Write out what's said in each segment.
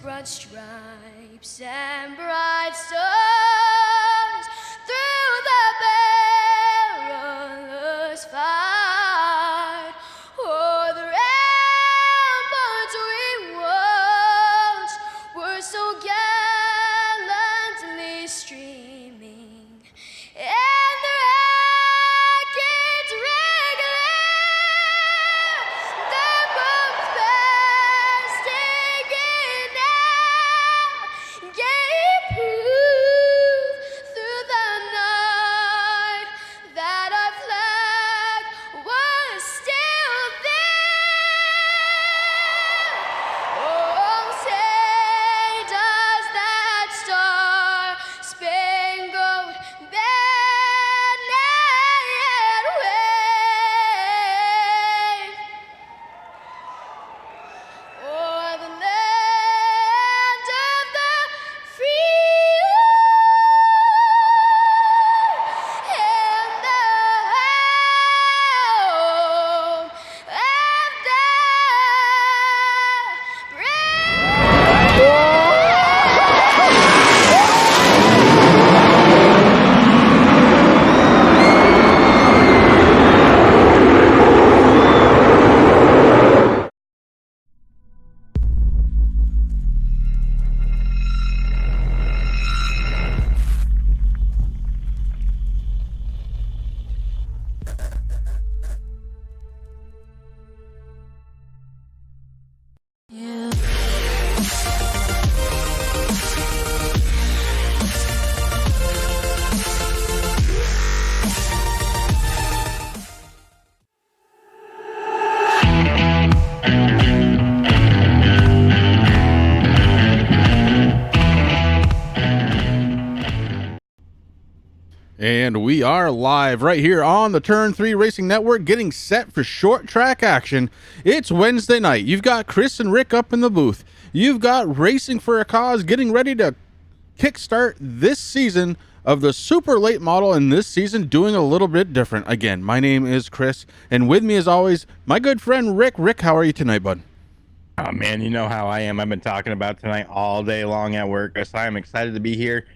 broad stripes and bright stars through the perilous fight. Oh, the ramparts we watched were so gallantly streaming, and the rackets regular, the boats bursting in out, gave proof through the night that our flag was still there. Oh, say does that star-spangled banner yet wave o'er the land of the free and the home of the brave. And we are live right here on the Turn 3 Racing Network, getting set for short track action. It's Wednesday night. You've got Chris and Rick up in the booth. You've got Racing for a Cause getting ready to kickstart this season of the super late model, and this season doing a little bit different. Again, my name is Chris, and with me as always, my good friend Rick. Rick, how are you tonight, bud? Oh man, you know how I am. I've been talking about tonight all day long at work. So I'm excited to be here,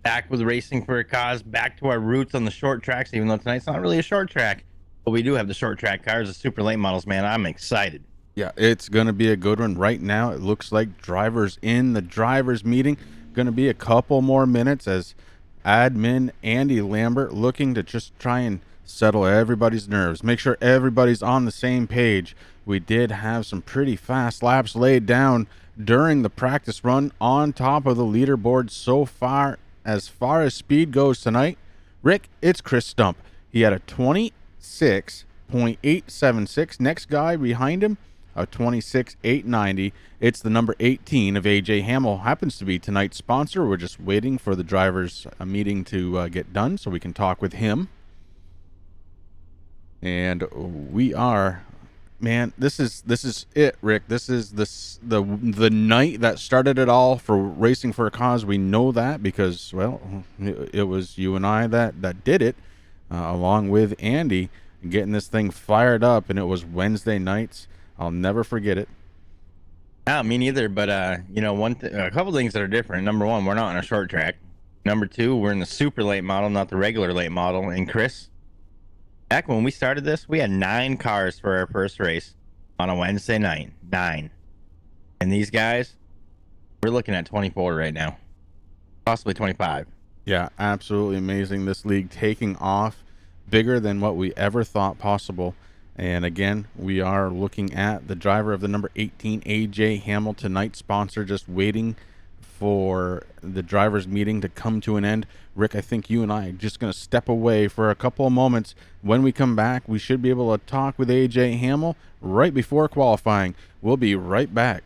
back with Racing for a Cause, back to our roots on the short tracks, even though tonight's not really a short track. But we do have the short track cars, the super late models, man. I'm excited. Yeah, it's going to be a good one. Right now, it looks like drivers in the drivers meeting. Going to be a couple more minutes as admin Andy Lambert looking to just try and settle everybody's nerves, make sure everybody's on the same page. We did have some pretty fast laps laid down during the practice run on top of the leaderboard so far as speed goes tonight. Rick, it's Chris Stump. He had a 26.876. Next guy behind him, a 26.890. It's the number 18 of AJ Hamill. Happens to be tonight's sponsor. We're just waiting for the drivers' meeting to get done so we can talk with him. And we are, man, this is it, Rick. This is the night that started it all for Racing for a Cause. We know that because, well, it was you and I that did it, along with Andy, getting this thing fired up, and it was Wednesday nights. I'll never forget it. Me neither, but you know, a couple things that are different. Number one, we're not on a short track. Number two, we're in the super late model, not the regular late model. And Chris, back when we started this, we had 9 cars for our first race on a Wednesday night. 9. And these guys, we're looking at 24 right now, possibly 25. Yeah, absolutely amazing. This league taking off bigger than what we ever thought possible. And again, we are looking at the driver of the number 18, AJ Hamill, tonight's sponsor, just waiting for the drivers' meeting to come to an end. Rick, I think you and I are just going to step away for a couple of moments. When we come back, we should be able to talk with AJ Hamill right before qualifying. We'll be right back.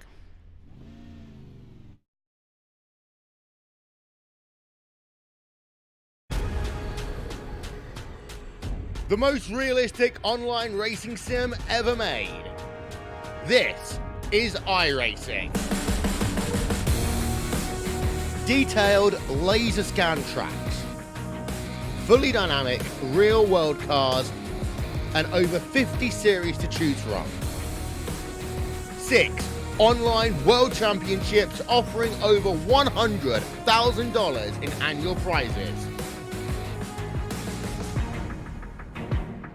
The most realistic online racing sim ever made. This is iRacing. Detailed laser scan tracks, fully dynamic real world cars, and over 50 series to choose from. 6 online world championships offering over $100,000 in annual prizes.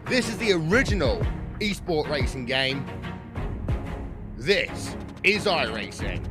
This is the original esport racing game. This is iRacing.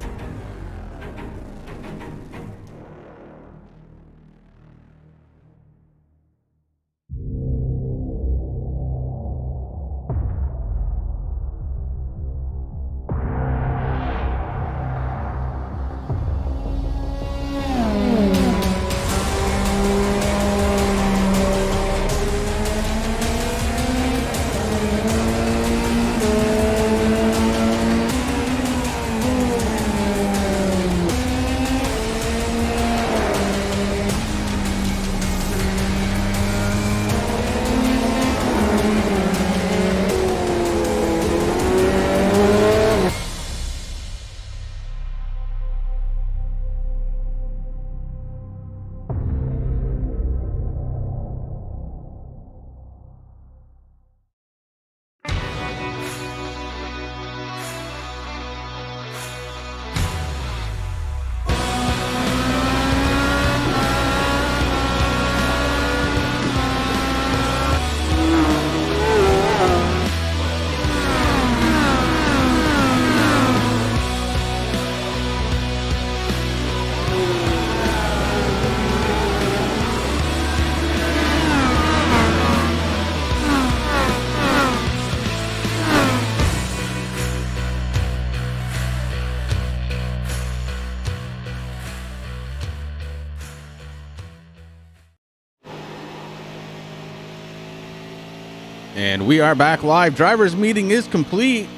And we are back live. Driver's meeting is complete.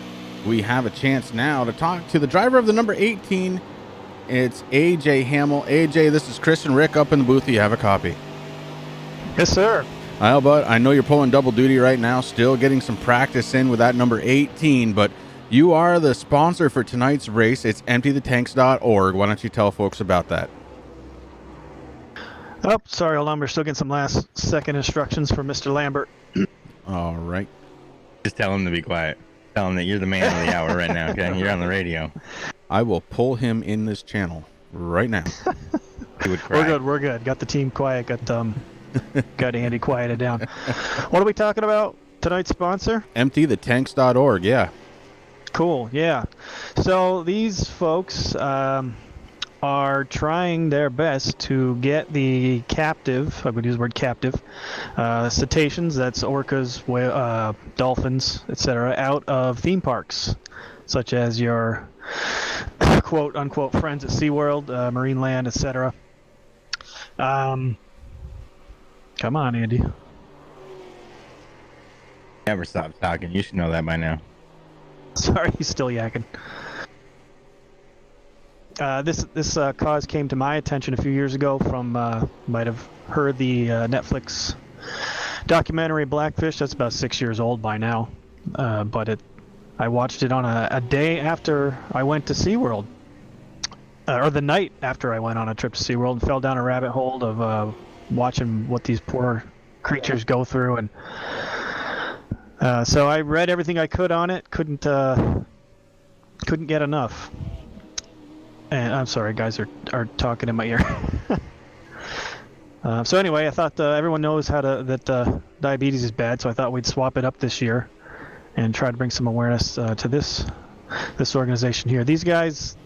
We have a chance now to talk to the driver of the number 18. It's AJ Hamill. AJ, this is Chris and Rick up in the booth. You have a copy. Yes, sir. Well, bud, I know you're pulling double duty right now, still getting some practice in with that number 18, but you are the sponsor for tonight's race. It's emptythetanks.org. Why don't you tell folks about that? Oh, sorry, hold on. We're still getting some last second instructions from Mr. Lambert. All right. Just tell him to be quiet. Tell him that you're the man of the hour right now, okay? You're on the radio. I will pull him in this channel right now. He would cry. We're good. Got the team quiet. Got Andy quieted down. What are we talking about? Tonight's sponsor? Emptythetanks.org, yeah. Cool, yeah. So these folks are trying their best to get the captive, I would use the word captive, cetaceans, that's orcas, dolphins, etc., out of theme parks, such as your quote-unquote friends at SeaWorld, Marineland, etc. Come on, Andy. Never stop talking. You should know that by now. Sorry, he's still yakking. This cause came to my attention a few years ago from, might have heard the Netflix documentary Blackfish. That's about 6 years old by now. But I watched it on a day after I went to SeaWorld. Or the night after I went on a trip to SeaWorld and fell down a rabbit hole of watching what these poor creatures go through. And so I read everything I could on it. Couldn't get enough. And I'm sorry, guys are talking in my ear. So anyway, I thought everyone knows that diabetes is bad, so I thought we'd swap it up this year and try to bring some awareness to this organization here. These guys,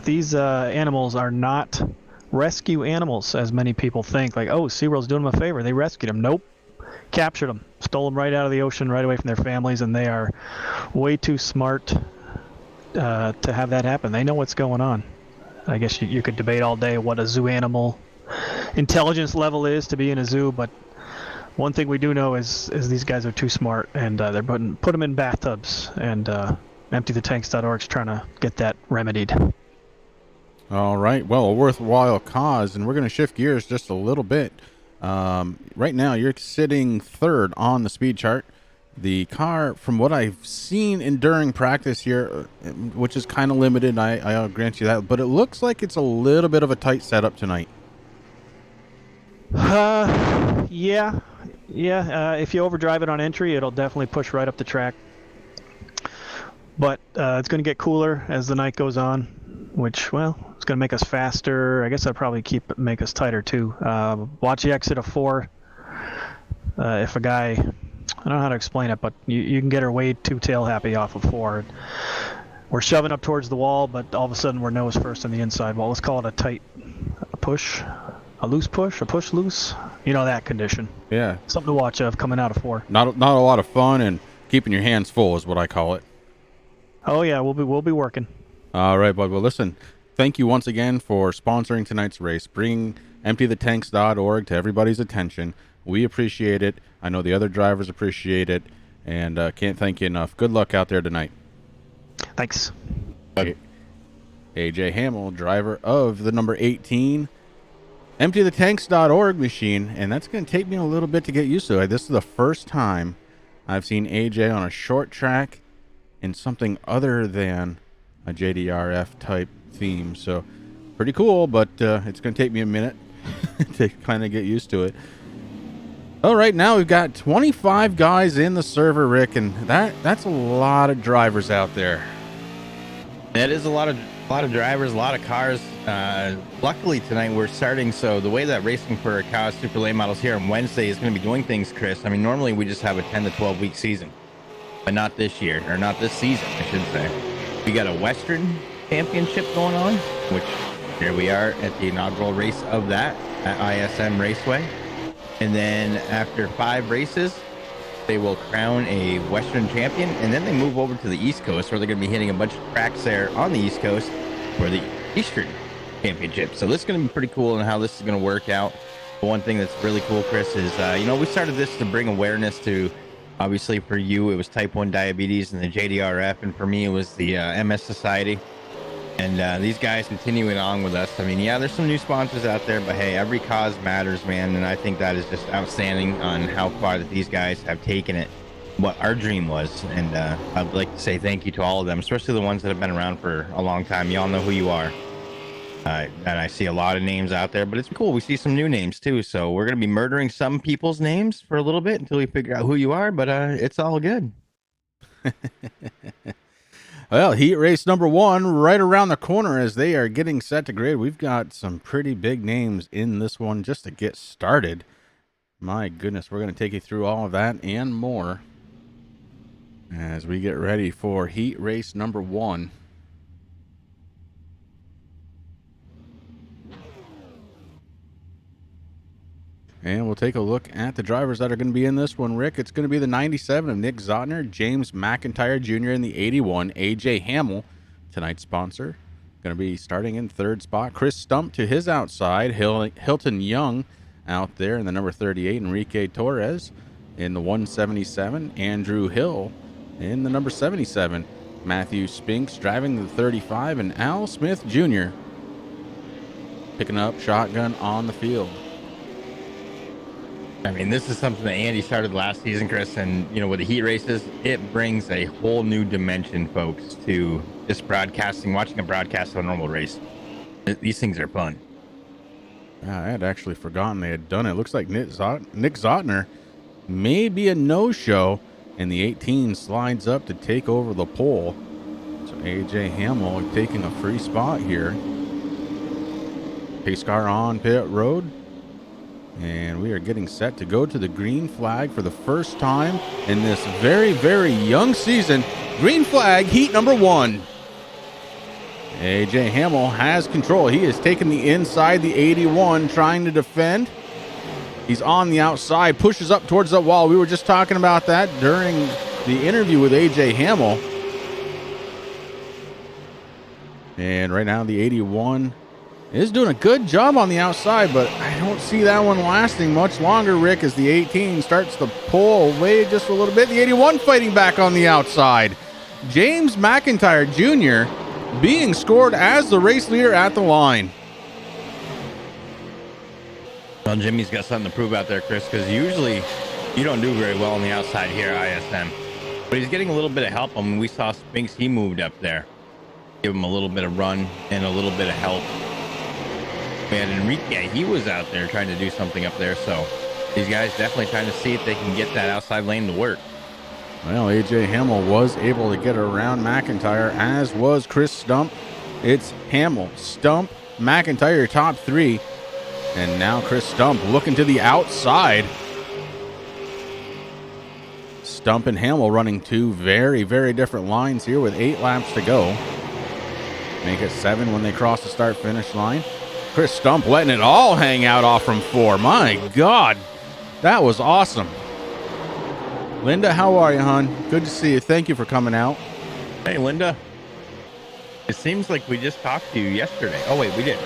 these animals are not rescue animals, as many people think. Like, oh, SeaWorld's doing them a favor. They rescued them. Nope. Captured them. Stole them right out of the ocean, right away from their families, and they are way too smart to have that happen. They know what's going on. I guess you could debate all day what a zoo animal intelligence level is to be in a zoo, but one thing we do know is these guys are too smart, and they're put them in bathtubs, and emptythetanks.org is trying to get that remedied. All right. Well, a worthwhile cause, and we're going to shift gears just a little bit. Right now, you're sitting third on the speed chart. The car, from what I've seen in during practice here, which is kind of limited, I'll grant you that, but it looks like it's a little bit of a tight setup tonight. Yeah. If you overdrive it on entry, it'll definitely push right up the track. But it's going to get cooler as the night goes on, which, well, it's going to make us faster. I guess that'll probably make us tighter too. Watch the exit of 4. If a guy, I don't know how to explain it, but you can get her way too tail happy off of 4. We're shoving up towards the wall, but all of a sudden we're nose first on the inside wall. Let's call it a tight push, a loose push, a push loose. You know that condition. Yeah. Something to watch of coming out of 4. Not a lot of fun and keeping your hands full is what I call it. Oh yeah, we'll be working. All right, bud. Well, listen, thank you once again for sponsoring tonight's race, bringing emptythetanks.org to everybody's attention. We appreciate it. I know the other drivers appreciate it, and can't thank you enough. Good luck out there tonight. Thanks. AJ Hamill, driver of the number 18 emptythetanks.org machine, and that's going to take me a little bit to get used to it. This is the first time I've seen AJ on a short track in something other than a JDRF type theme, so pretty cool, but it's going to take me a minute to kind of get used to it. All right, now we've got 25 guys in the server, Rick, and that's a lot of drivers out there. That is a lot of drivers, a lot of cars. Luckily tonight we're starting. So the way that Racing for Cows Super Late Models here on Wednesday is going to be doing things, Chris. I mean, normally we just have a 10 to 12 week season, but not this year, or not this season, I should say. We got a Western Championship going on, which here we are at the inaugural race of that at ISM Raceway. And then after 5 races, they will crown a Western champion, and then they move over to the East Coast, where they're going to be hitting a bunch of tracks there on the East Coast for the Eastern Championship. So this is going to be pretty cool and how this is going to work out. But one thing that's really cool, Chris, is, we started this to bring awareness to, obviously for you, it was type 1 diabetes and the JDRF, and for me, it was the MS Society. And these guys continuing on with us. I mean, yeah, there's some new sponsors out there, but hey, every cause matters, man. And I think that is just outstanding on how far that these guys have taken it, what our dream was. And I'd like to say thank you to all of them, especially the ones that have been around for a long time. Y'all know who you are. And I see a lot of names out there, but it's cool. We see some new names too. So we're going to be murdering some people's names for a little bit until we figure out who you are, but it's all good. Well, heat race number 1 right around the corner as they are getting set to grid. We've got some pretty big names in this one just to get started. My goodness, we're going to take you through all of that and more as we get ready for heat race number 1. And we'll take a look at the drivers that are going to be in this one, Rick. It's going to be the 97 of Nick Zotner, James McIntyre Jr. in the 81, AJ Hamill, tonight's sponsor. Going to be starting in 3rd spot. Chris Stump to his outside. Hilton Young out there in the number 38. Enrique Torres in the 177. Andrew Hill in the number 77. Matthew Spinks driving the 35. And Al Smith Jr. picking up shotgun on the field. I mean, this is something that Andy started last season, Chris, and, with the heat races, it brings a whole new dimension, folks, to just broadcasting, watching a broadcast of a normal race. These things are fun. I had actually forgotten they had done it. Looks like Nick Zotner may be a no-show, and the 18 slides up to take over the pole. So AJ Hamill taking a free spot here. Pace car on pit road. And we are getting set to go to the green flag for the first time in this very, very young season. Green flag, heat number 1. AJ Hamill has control. He is taking the inside, the 81, trying to defend. He's on the outside, pushes up towards the wall. We were just talking about that during the interview with AJ Hamill. And right now the 81 is doing a good job on the outside, but I don't see that one lasting much longer, Rick, as the 18 starts to pull away just a little bit. The 81 fighting back on the outside. James McIntyre Jr. being scored as the race leader at the line. Well, Jimmy's got something to prove out there, Chris, because usually you don't do very well on the outside here at ISM. But he's getting a little bit of help. I mean, we saw Spinks, he moved up there. Give him a little bit of run and a little bit of help. And Enrique, he was out there trying to do something up there. So these guys definitely trying to see if they can get that outside lane to work. Well, AJ Hamill was able to get around McIntyre, as was Chris Stump. It's Hamill, Stump, McIntyre top three. And now Chris Stump looking to the outside. Stump and Hamill running two very, very different lines here with 8 laps to go. Make it 7 when they cross the start-finish line. Chris Stump letting it all hang out off from 4. My God, that was awesome. Linda, how are you, hon? Good to see you. Thank you for coming out. Hey, Linda. It seems like we just talked to you yesterday. Oh, wait, we did.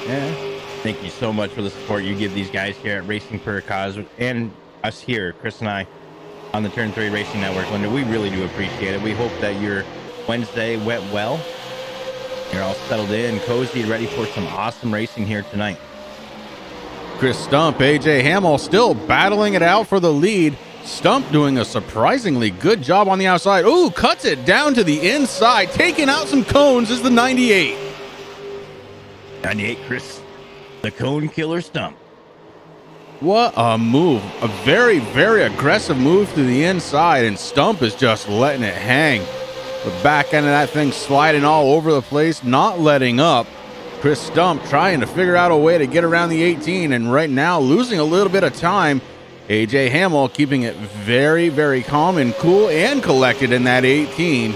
Yeah. Thank you so much for the support you give these guys here at Racing for a Cause and us here, Chris and I, on the Turn 3 Racing Network. Linda, we really do appreciate it. We hope that your Wednesday went well. You're all settled in, cozy, ready for some awesome racing here tonight. Chris Stump, AJ Hamill still battling it out for the lead. Stump doing a surprisingly good job on the outside. Ooh, cuts it down to the inside. Taking out some cones is the 98. 98, Chris. The cone killer Stump. What a move. A very, very aggressive move to the inside, and Stump is just letting it hang. The back end of that thing sliding all over the place, not letting up. Chris Stump trying to figure out a way to get around the 18, and right now losing a little bit of time. AJ Hamill keeping it very, very calm and cool and collected in that 18.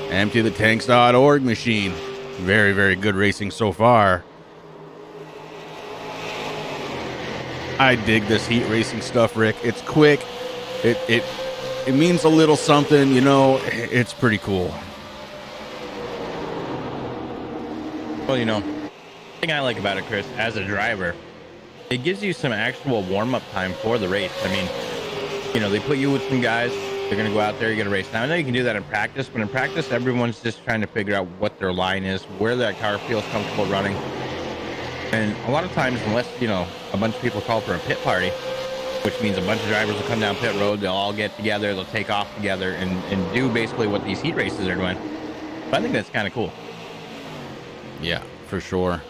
Empty the tanks.org machine. Very, very good racing so far. I dig this heat racing stuff, Rick. It's quick. It means a little something, you know. It's pretty cool. Well, you know, the thing I like about it, Chris, as a driver, it gives you some actual warm-up time for the race. I mean, you know, they put you with some guys. They're going to go out there, you're going to race. Now, I know you can do that in practice, but in practice, everyone's just trying to figure out what their line is, where that car feels comfortable running. And a lot of times, unless, you know, a bunch of people call for a pit party, which means a bunch of drivers will come down pit road, they'll all get together, they'll take off together and do basically what these heat races are doing. But I think that's kind of cool. Yeah, for sure.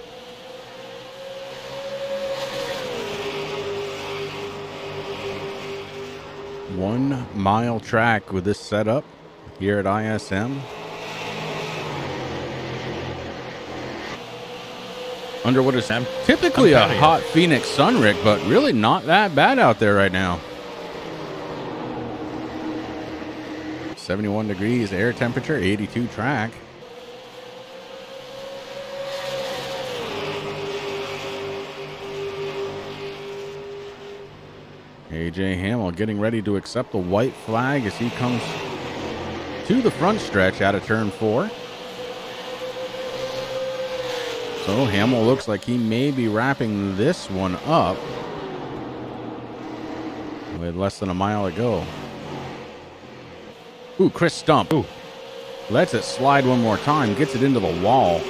One mile track with this setup here at ISM. Under what is typically a hot Phoenix sun, Rick, but really not that bad out there right now. 71 degrees air temperature, 82 track. AJ Hamill getting ready to accept the white flag as he comes to the front stretch out of turn 4. So Hamill looks like he may be wrapping this one up with less than a mile to go. Ooh, Chris Stump. Ooh. Lets it slide one more time. Gets it into the wall.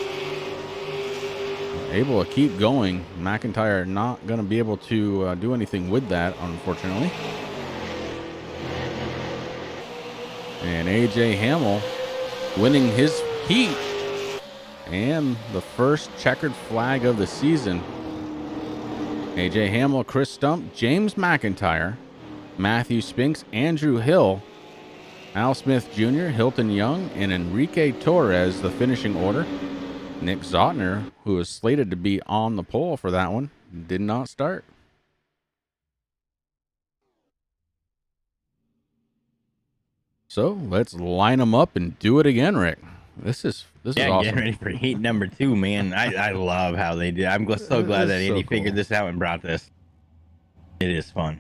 Able to keep going. McIntyre not going to be able to do anything with that, unfortunately. And AJ Hamill winning his heat. And the first checkered flag of the season. AJ Hamill, Chris Stump, James McIntyre, Matthew Spinks, Andrew Hill, Al Smith Jr., Hilton Young, and Enrique Torres, the finishing order. Nick Zotner, who is slated to be on the pole for that one, did not start. So let's line them up and do it again, Rick. This is awesome. Getting ready for heat number 2, man. I love how they did. I'm so glad that Andy figured this out and brought this. It is fun.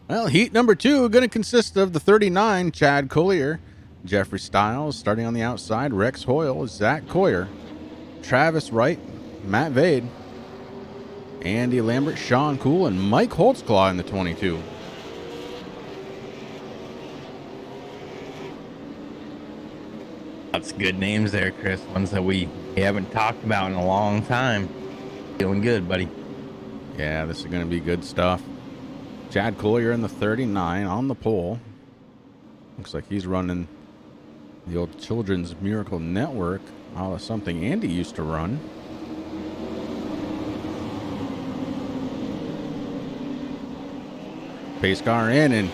Well, heat number 2 going to consist of the 39, Chad Collier, Jeffrey Stiles starting on the outside, Rex Hoyle, Zach Coyer, Travis Wright, Matt Vade, Andy Lambert, Sean Cool, and Mike Holtzclaw in the 22. Lots of good names there, Chris. Ones that we haven't talked about in a long time. Feeling good, buddy. Yeah, this is going to be good stuff. Chad Collier in the 39 on the pole. Looks like he's running the old Children's Miracle Network, something Andy used to run. Pace car in, and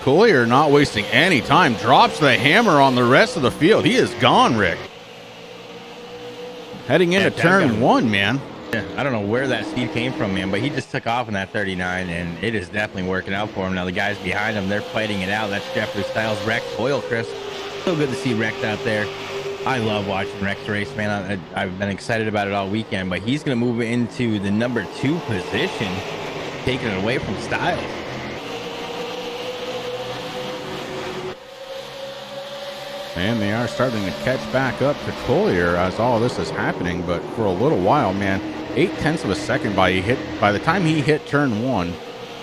Collier, not wasting any time, drops the hammer on the rest of the field. He is gone, Rick. Heading into turn 1, man. Yeah, I don't know where that speed came from, man, but he just took off in that 39, and it is definitely working out for him. Now the guys behind him, they're fighting it out. That's Jeffrey Styles, Rex Hoyle, Chris. So good to see Rex out there. I love watching Rex race, man. I've been excited about it all weekend, but he's going to move into the number 2 position, taking it away from Styles. And they are starting to catch back up to Collier as all this is happening, but for a little while, man, 0.8 of a second by the time he hit turn 1,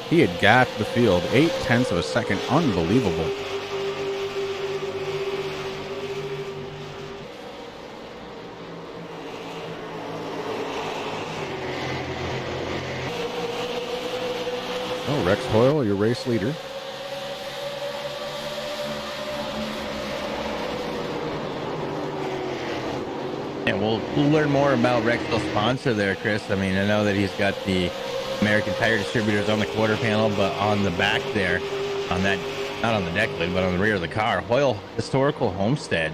he had gapped the field. 0.8 of a second, unbelievable. Oh, Rex Hoyle, your race leader. And we'll learn more about Rex's sponsor there, Chris. I mean, I know that he's got the American Tire Distributors on the quarter panel, but on the back there, on that, not on the deck lid, but on the rear of the car, Hoyle Historical Homestead.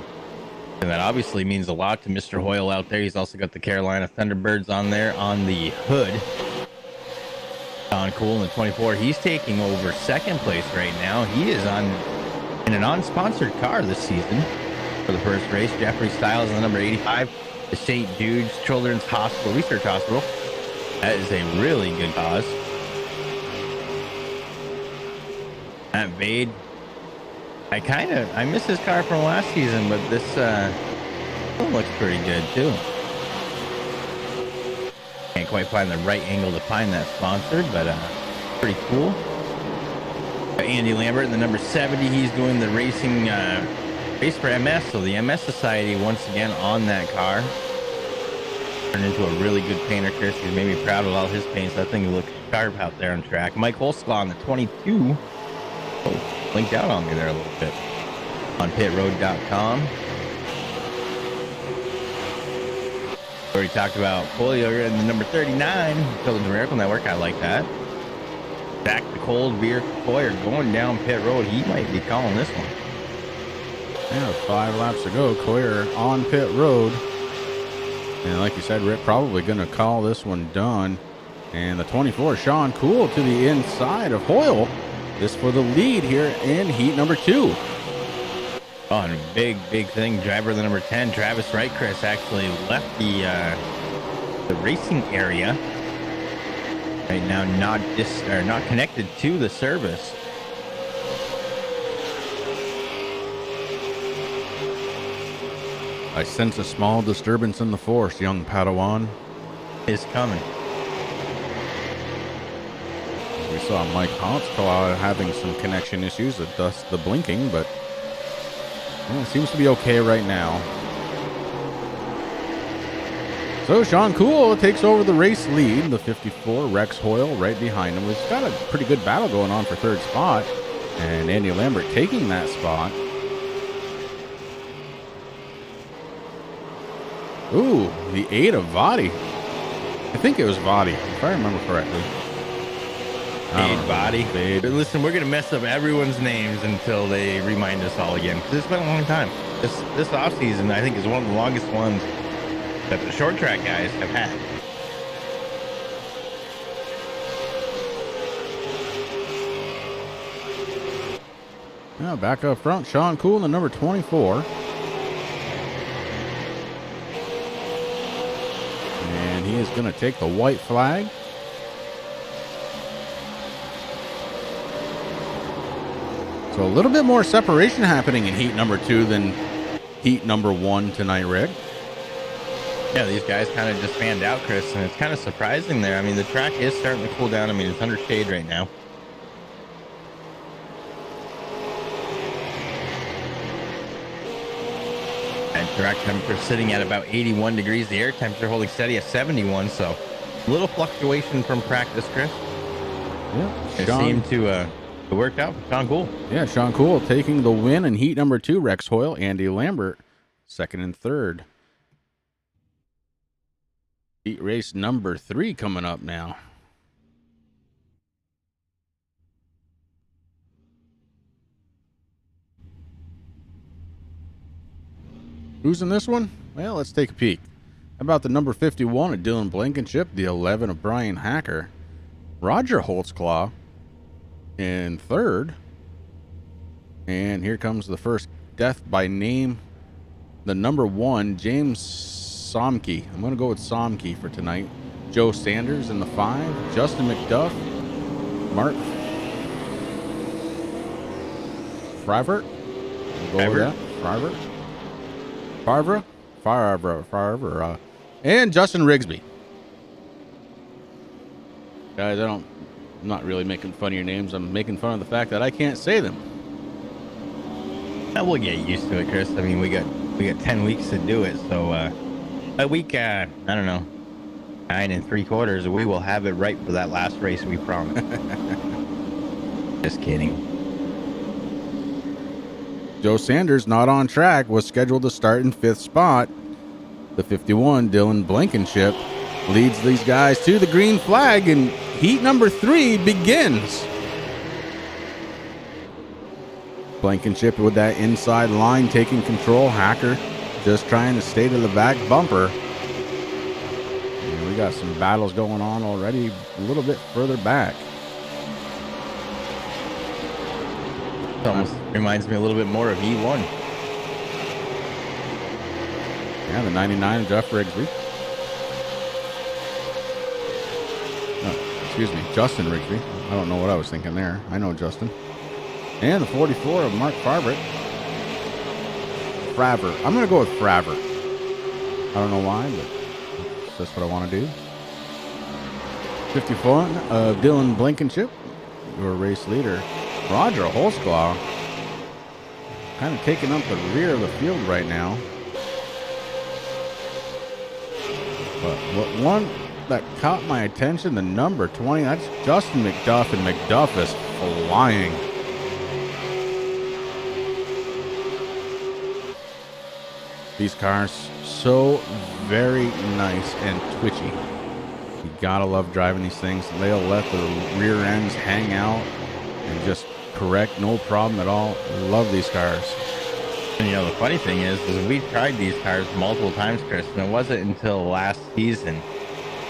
And that obviously means a lot to Mr. Hoyle out there. He's also got the Carolina Thunderbirds on there on the hood. Sean Cool in the 24. He's taking over second place right now. He is in an unsponsored car this season. For the first race, Jeffrey Styles in the number 85, the St. Jude's Children's Hospital Research Hospital. That is a really good cause. Matt Vade, I miss his car from last season, but this one looks pretty good too. Can't quite find the right angle to find that sponsor, but pretty cool. Andy Lambert in the number 70, he's doing the racing race for MS, so the MS Society once again on that car. Turned into a really good painter, Chris. He's made me proud of all his paints. I think he looks sharp out there on track. Mike Holsclaw on the 22. Oh, blinked out on me there a little bit. On pitroad.com. Already talked about Folio in the number 39. Children's Miracle Network. I like that. Back to cold beer. Boyer going down pit road. He might be calling this one. Yeah, 5 laps to go. Collier on pit road. And like you said, Rick probably going to call this one done. And the 24, Sean Cool to the inside of Hoyle. This for the lead here in heat number 2. Oh, and a big thing. Driver of the number 10, Travis Wright, Chris, actually left the racing area. Right now, not connected to the service. I sense a small disturbance in the force, young Padawan. Is coming. We saw Mike Hotzclaw having some connection issues, thus the blinking, but it seems to be okay right now. So Sean Cool takes over the race lead. The 54, Rex Hoyle, right behind him. He's got a pretty good battle going on for third spot. And Andy Lambert taking that spot. Ooh, the 8 of Vadi. I think it was Vadi, if I remember correctly. Vadi. Listen, we're going to mess up everyone's names until they remind us all again. Because it's been a long time. This offseason, I think, is one of the longest ones that the short track guys have had. Now back up front, Sean Cool in the number 24. And he is going to take the white flag. So a little bit more separation happening in heat number 2 than heat number 1 tonight, Rick. Yeah, these guys kind of just fanned out, Chris, and it's kind of surprising there. I mean, the track is starting to cool down. I mean, it's under shade right now. And track temperature sitting at about 81 degrees. The air temperature holding steady at 71, so a little fluctuation from practice, Chris. Yeah, It seemed to work out for Sean Cool. Yeah, Sean Cool taking the win in heat number 2. Rex Hoyle, Andy Lambert, second and third. Heat race number 3 coming up now. Who's in this one? Well, let's take a peek. How about the number 51 of Dylan Blankenship, the 11 of Brian Hacker, Roger Holtzclaw in third, and here comes the first death by name, the number 1, James Somke. I'm going to go with Somke for tonight. Joe Sanders in the 5, Justin McDuff, Mark Fravert. We'll go with that. Farver, and Justin Rigsby. Guys, I'm not really making fun of your names. I'm making fun of the fact that I can't say them. We'll get used to it, Chris. I mean, we got 10 weeks to do it, so a week, I don't know, 9 3/4, we will have it right for that last race, we promise. Just kidding. Joe Sanders, not on track, was scheduled to start in 5th spot. The 51, Dylan Blankenship, leads these guys to the green flag, and heat number 3 begins. Blankenship with that inside line taking control. Hacker just trying to stay to the back bumper. And we got some battles going on already a little bit further back. It almost reminds me a little bit more of E1. Yeah, the 99 of Jeff Rigsby. Excuse me, Justin Rigsby. I don't know what I was thinking there. I know Justin. And the 44 of Mark Fravert. I'm going to go with Fravert. I don't know why, but that's what I want to do. 54 of Dylan Blankenship, your race leader. Roger Holtzclaw kind of taking up the rear of the field right now. But one that caught my attention, the number 20, that's Justin McDuff, and McDuff is flying. These cars so very nice and twitchy. You gotta love driving these things. They'll let the rear ends hang out and just correct, no problem at all. Love these cars. And you know, the funny thing is we tried these cars multiple times, Chris, and it wasn't until last season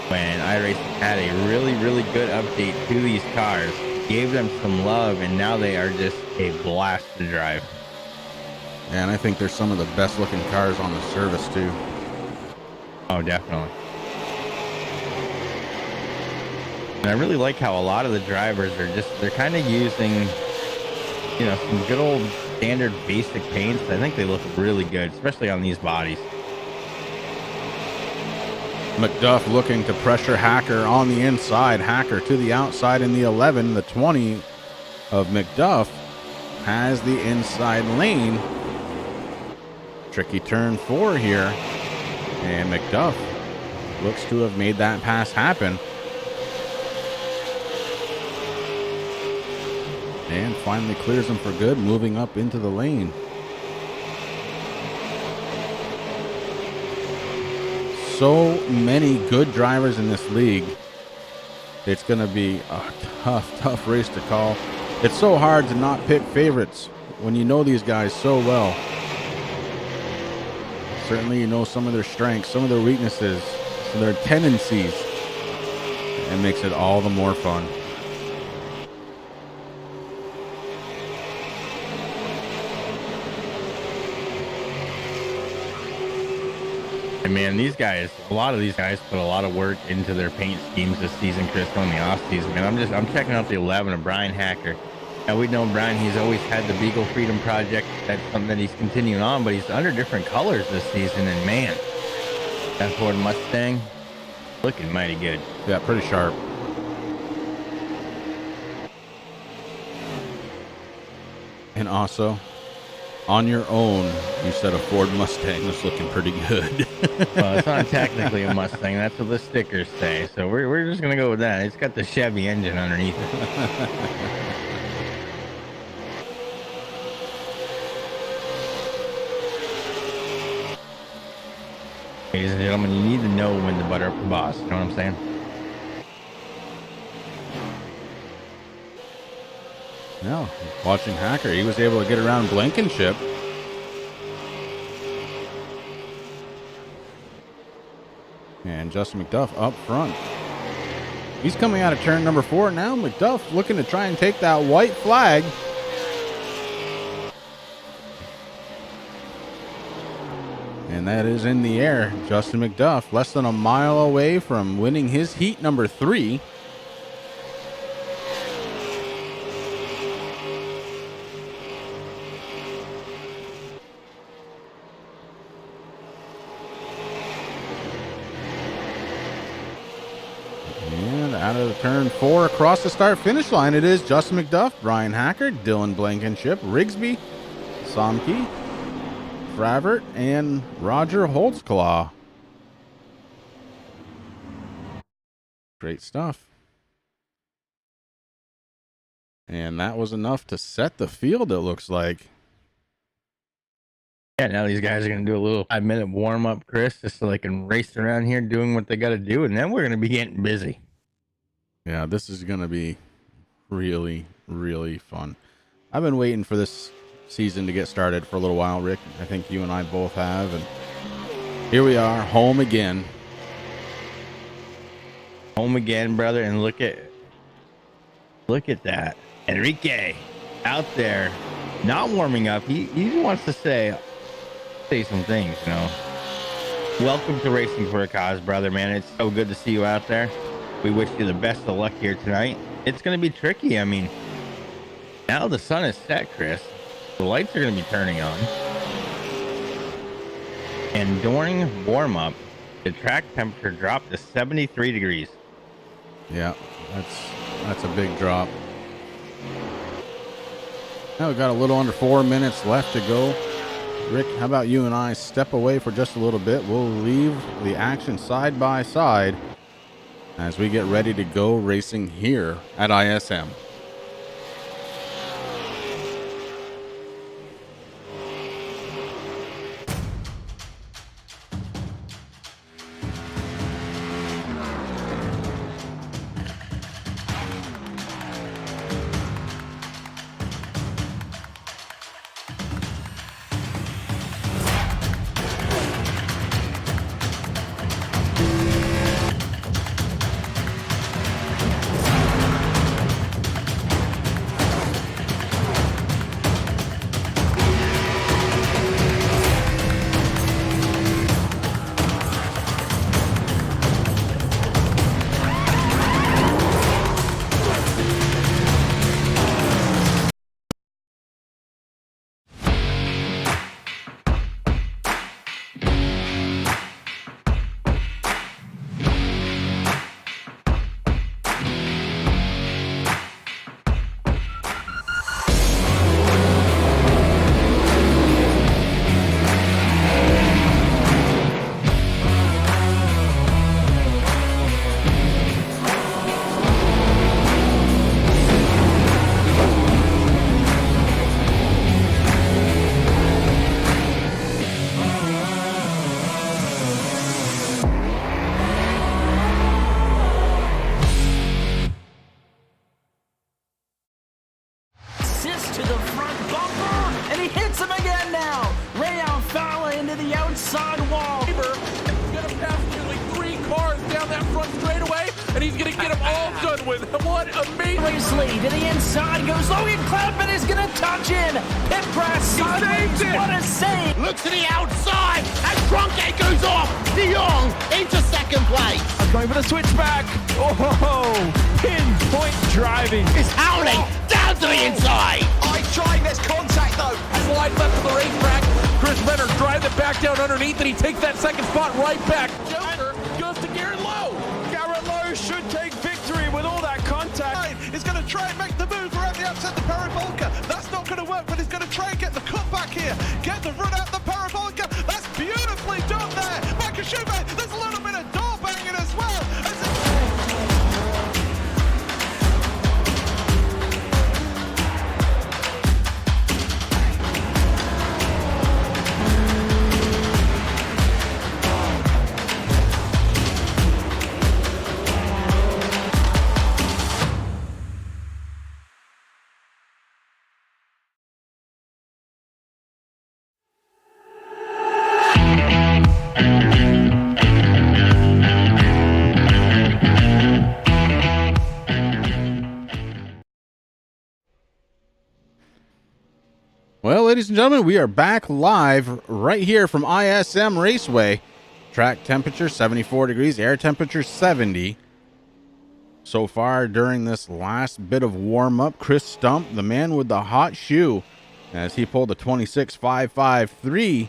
when iRacing had a really, really good update to these cars, gave them some love, and now they are just a blast to drive. And I think they're some of the best looking cars on the service too. Oh, definitely. And I really like how a lot of the drivers are they're kind of using, you know, some good old standard basic paints. I think they look really good, especially on these bodies. McDuff looking to pressure Hacker on the inside. Hacker to the outside in the 11. The 20 of McDuff has the inside lane. Tricky turn 4 here. And McDuff looks to have made that pass happen. And finally clears him for good, moving up into the lane. So many good drivers in this league. It's going to be a tough race to call. It's so hard to not pick favorites when you know these guys so well. Certainly you know some of their strengths, some of their weaknesses, some of their tendencies. It makes it all the more fun. And man, these guys, a lot of these guys put a lot of work into their paint schemes this season, Chris, on the off season. Man, I'm checking out the 11 of Brian Hacker. Now, we know Brian, he's always had the Beagle Freedom Project. That's something that he's continuing on, but he's under different colors this season. And man, that Ford Mustang looking mighty good. Yeah, pretty sharp. And also, on your own, you said a Ford Mustang was looking pretty good. Well, it's not technically a Mustang. That's what the stickers say. So we're just going to go with that. It's got the Chevy engine underneath it. Ladies and gentlemen, you need to know when to butter up the boss. You know what I'm saying? No, watching Hacker, he was able to get around Blankenship. And Justin McDuff up front. He's coming out of turn number 4 now. McDuff looking to try and take that white flag. And that is in the air. Justin McDuff less than a mile away from winning his heat number 3. And out of turn 4 across the start finish line, it is Justin McDuff, Brian Hacker, Dylan Blankenship, Rigsby, Somke, Travert, and Roger Holtzclaw. Great stuff. And that was enough to set the field, it looks like. Yeah, now these guys are going to do a little 5-minute warm-up, Chris, just so they can race around here doing what they got to do, and then we're going to be getting busy. Yeah, this is going to be really, really fun. I've been waiting for this season to get started for a little while, Rick. I think you and I both have, and here we are, home again. Home again, brother, and look at that. Enrique out there, not warming up. He wants to say some things, you know. Welcome to Racing for a Cause, brother, man. It's so good to see you out there. We wish you the best of luck here tonight. It's going to be tricky. I mean, now the sun is set, Chris. The lights are going to be turning on. And during warm-up, the track temperature dropped to 73 degrees. Yeah, that's a big drop. Now we've got a little under 4 minutes left to go. Rick, how about you and I step away for just a little bit? We'll leave the action side by side as we get ready to go racing here at ISM. To the front bumper, and he hits him again now. Rayon Fowler into the outside wall. He's going to pass nearly 3 cars down that front straightaway, and he's going to get them all done with. What amazing. Lead to the inside goes Logan Cloudman is going to touch in. Pit press sideways. What a save. Look to the outside as Trunkgate goes off. De Jong into second place. Going for the switchback. Oh, pinpoint driving. It's howling down to the inside. Trying this contact though. Slide left to the racetrack. Chris Renner drives it back down underneath, and he takes that second spot right back. Joker goes to Garrett Lowe. Garrett Lowe should take victory with all that contact. He's going to try and make the move around the outside the Paravolca. That's not going to work, but he's going to try and get the cut back here. Get the run out the Paravolca. That's beautifully done there. Michael Schubert, there's a little bit of door banging as well. ladies and gentlemen, we are back live right here from ISM Raceway. Track temperature 74 degrees, air temperature 70. So far during this last bit of warm-up, Chris Stump, the man with the hot shoe, as he pulled a 26.553,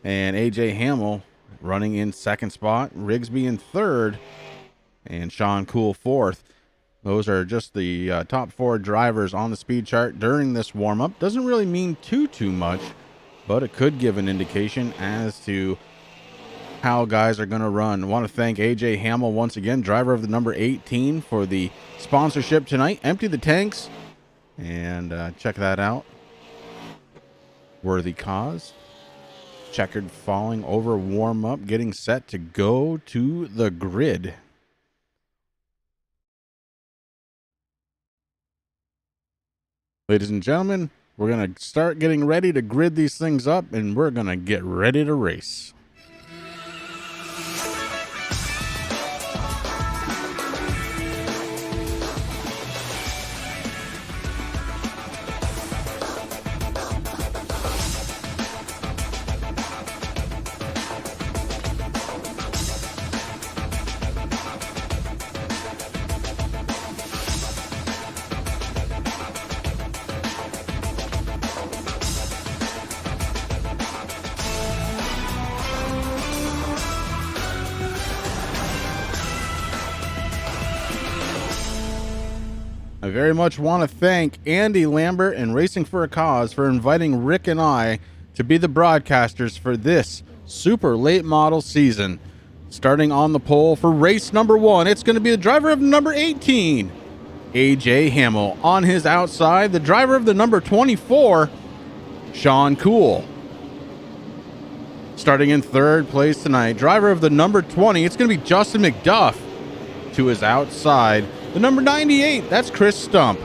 and AJ Hamill running in second spot, Rigsby in third, and Sean Cool fourth. Those are just the top 4 drivers on the speed chart during this warm-up. Doesn't really mean too much, but it could give an indication as to how guys are going to run. I want to thank AJ Hamill once again, driver of the number 18, for the sponsorship tonight. Empty the tanks, and check that out. Worthy cause. Checkered falling over warm-up, getting set to go to the grid. Ladies and gentlemen, we're going to start getting ready to grid these things up, and we're going to get ready to race. I very much want to thank Andy Lambert and Racing for a Cause for inviting Rick and I to be the broadcasters for this super late model season. Starting on the pole for race number 1, it's going to be the driver of number 18, AJ Hamill. On his outside, the driver of the number 24, Sean Cool. Starting in third place tonight, driver of the number 20, it's going to be Justin McDuff. To his outside, the number 98, that's Chris Stump.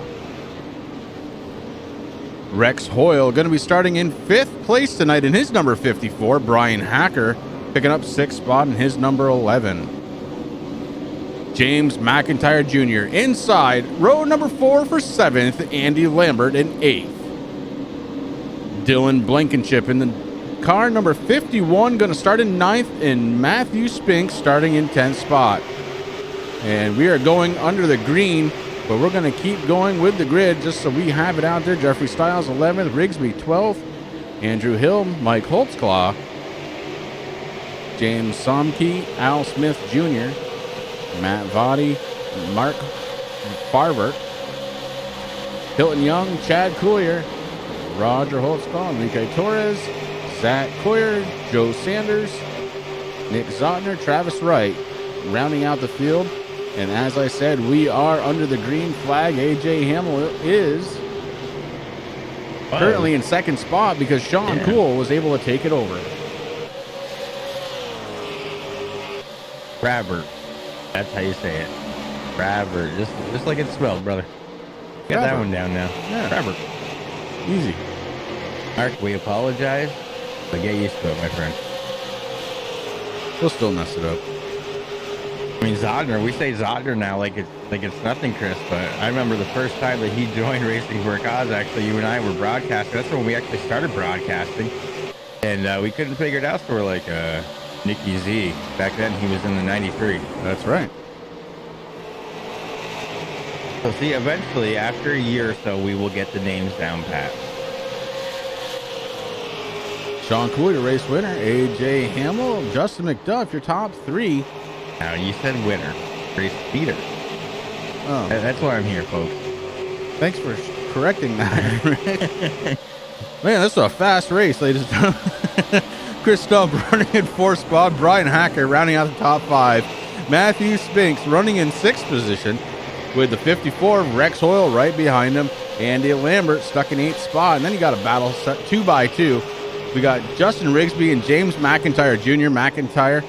Rex Hoyle going to be starting in 5th place tonight in his number 54. Brian Hacker picking up 6th spot in his number 11. James McIntyre Jr. inside, row number 4 for 7th. Andy Lambert in 8th. Dylan Blankenship in the car number 51 going to start in 9th, and Matthew Spink starting in 10th spot. And we are going under the green, but we're going to keep going with the grid just so we have it out there. Jeffrey Stiles, 11th. Rigsby, 12th. Andrew Hill, Mike Holtzclaw. James Somke, Al Smith Jr., Matt Votty, Mark Farver, Hilton Young, Chad Collier, Roger Holtzclaw, Enrique Torres, Zach Coyer, Joe Sanders, Nick Zotner, Travis Wright, rounding out the field. And as I said, we are under the green flag. AJ Hamill is currently in 2nd spot because Sean Cool was able to take it over. Crabber. That's how you say it. Crabber. Just like it's spelled, brother. Get that one down now. Yeah. Crabber. Easy. Mark, we apologize, but get used to it, my friend. We'll still mess it up. I mean, Zodner, we say Zodner now like it's nothing, Chris, but I remember the first time that he joined Racing for a Cause, actually, you and I were broadcasting. That's when we actually started broadcasting, and we couldn't figure it out, so we're like, Nicky Z. Back then, he was in the 93. That's right. So see, eventually, after a year or so, we will get the names down pat. Sean Cool, your race winner. AJ Hamill, Justin McDuff, your top 3. Now, you said winner. Race leader. Oh. That's why I'm here, folks. Thanks for correcting that, Rick. Man, this is a fast race, ladies and gentlemen. Chris Stump running in 4th spot. Brian Hacker rounding out the top 5. Matthew Spinks running in 6th position with the 54. Rex Hoyle right behind him. Andy Lambert stuck in 8th spot. And then you got a battle set 2x2. We got Justin Rigsby and James McIntyre Jr. McIntyre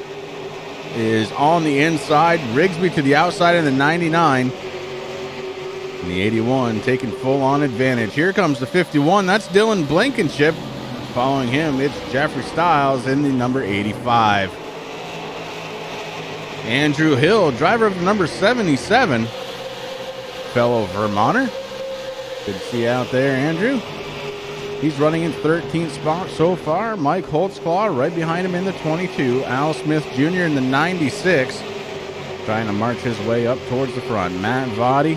is on the inside. Rigsby to the outside in the 99. And the 81 taking full-on advantage. Here comes the 51. That's Dylan Blankenship. Following him, it's Jeffrey Stiles in the number 85. Andrew Hill, driver of the number 77. Fellow Vermonter. Good to see you out there, Andrew. He's running in 13th spot so far. Mike Holtzclaw right behind him in the 22. Al Smith Jr. in the 96. Trying to march his way up towards the front. Matt Vadi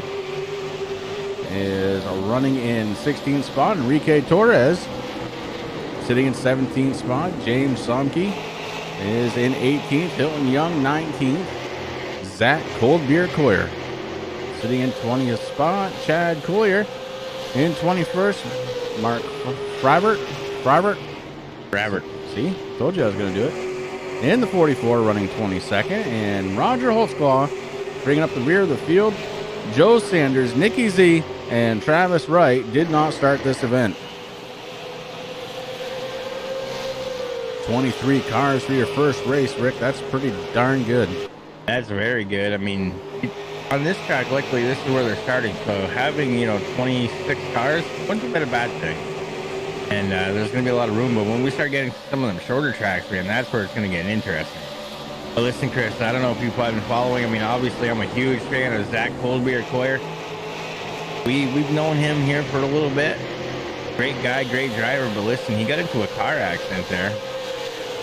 is running in 16th spot. Enrique Torres sitting in 17th spot. James Sumke is in 18th. Hilton Young 19th. Zach Coldbeer Coyer sitting in 20th spot. Chad Coyer in 21st. Mark Fribert. See, told you I was going to do it. In the 44, running 22nd. And Roger Holtzclaw bringing up the rear of the field. Joe Sanders, Nicky Z, and Travis Wright did not start this event. 23 cars for your first race, Rick. That's pretty darn good. That's very good. I mean, on this track, luckily, this is where they're starting. So having, 26 cars wouldn't have been a bad thing. And there's going to be a lot of room. But when we start getting some of them shorter tracks, man, that's where it's going to get interesting. But listen, Chris, I don't know if you've probably been following. I mean, obviously, I'm a huge fan of Zach Coldbeer Coyer. We've known him here for a little bit. Great guy, great driver. But listen, he got into a car accident there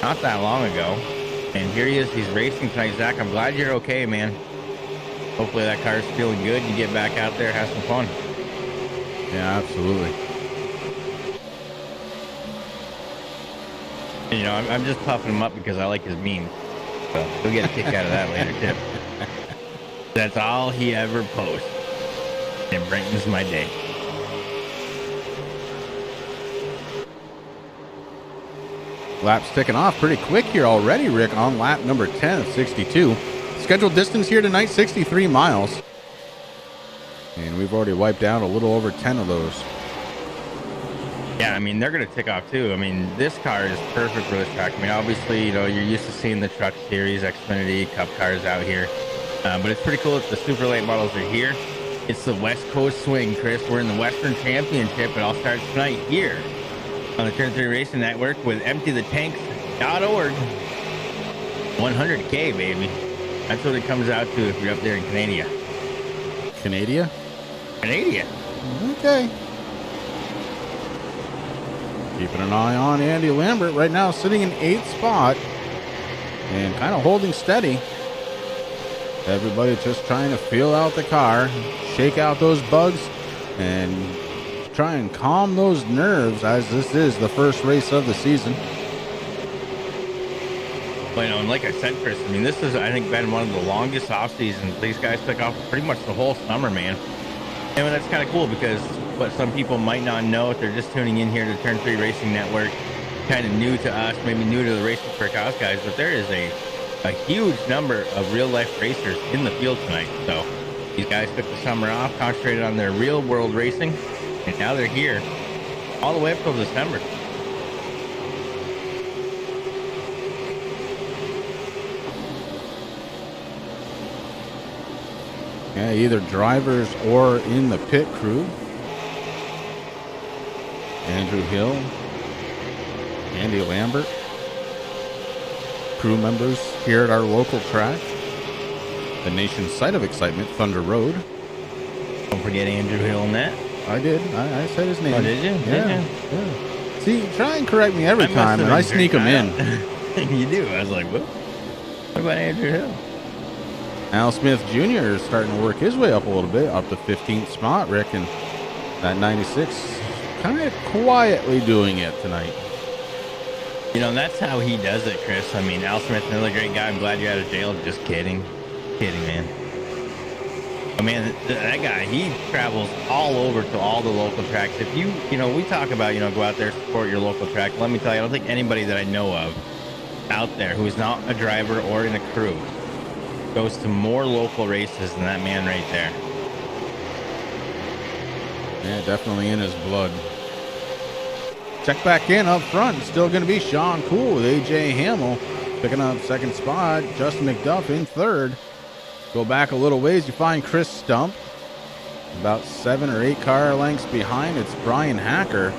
not that long ago. And here he is. He's racing tonight. Zach, I'm glad you're okay, man. Hopefully that car's feeling good. You get back out there, have some fun. Yeah, absolutely. And, I'm just puffing him up because I like his memes. So he'll get a kick out of that later, too. That's all he ever posts. It brightens my day. Laps ticking off pretty quick here already, Rick, on lap number 10 of 62. Scheduled distance here tonight, 63 miles. And we've already wiped out a little over 10 of those. Yeah, I mean, they're going to tick off, too. I mean, this car is perfect for this track. I mean, obviously, you're used to seeing the Truck Series, Xfinity, Cup cars out here. But it's pretty cool that the super late models are here. It's the West Coast swing, Chris. We're in the Western Championship. It all starts tonight here on the Turn 3 Racing Network with emptythetanks.org. 100K, baby. That's what it comes out to if you're up there in Canada. Canada? Okay. Keeping an eye on Andy Lambert right now, sitting in 8th spot and kind of holding steady. Everybody just trying to feel out the car, shake out those bugs, and try and calm those nerves as this is the first race of the season. Well, and like I said, Chris, I mean, this has, I think, been one of the longest off seasons. These guys took off pretty much the whole summer, man. And that's kind of cool because what some people might not know if they're just tuning in here to Turn 3 Racing Network, kind of new to us, maybe new to the Racing for Cows guys, but there is a huge number of real-life racers in the field tonight. So these guys took the summer off, concentrated on their real-world racing, and now they're here all the way up till December. Yeah, either drivers or in the pit crew. Andrew Hill, Andy Lambert, crew members here at our local track, the nation's site of excitement, Thunder Road. Don't forget Andrew Hill and that. I did. I said his name. Oh, did you? Yeah. See, try and correct me every time, and I sneak them in. You do. I was like, what about Andrew Hill? Al Smith Jr. is starting to work his way up a little bit, up to 15th spot, Rick, and that 96 kind of quietly doing it tonight. And that's how he does it, Chris. I mean, Al Smith, another great guy. I'm glad you're out of jail. Just kidding. Kidding, man. Oh, man, that guy, he travels all over to all the local tracks. If we talk about, go out there, support your local track. Let me tell you, I don't think anybody that I know of out there who is not a driver or in a crew goes to more local races than that man right there. Yeah, definitely in his blood. Check back in up front. Still going to be Sean Cool with AJ Hamill picking up second spot. Justin McDuff in third. Go back a little ways. You find Chris Stump about 7 or 8 car lengths behind. It's Brian Hacker.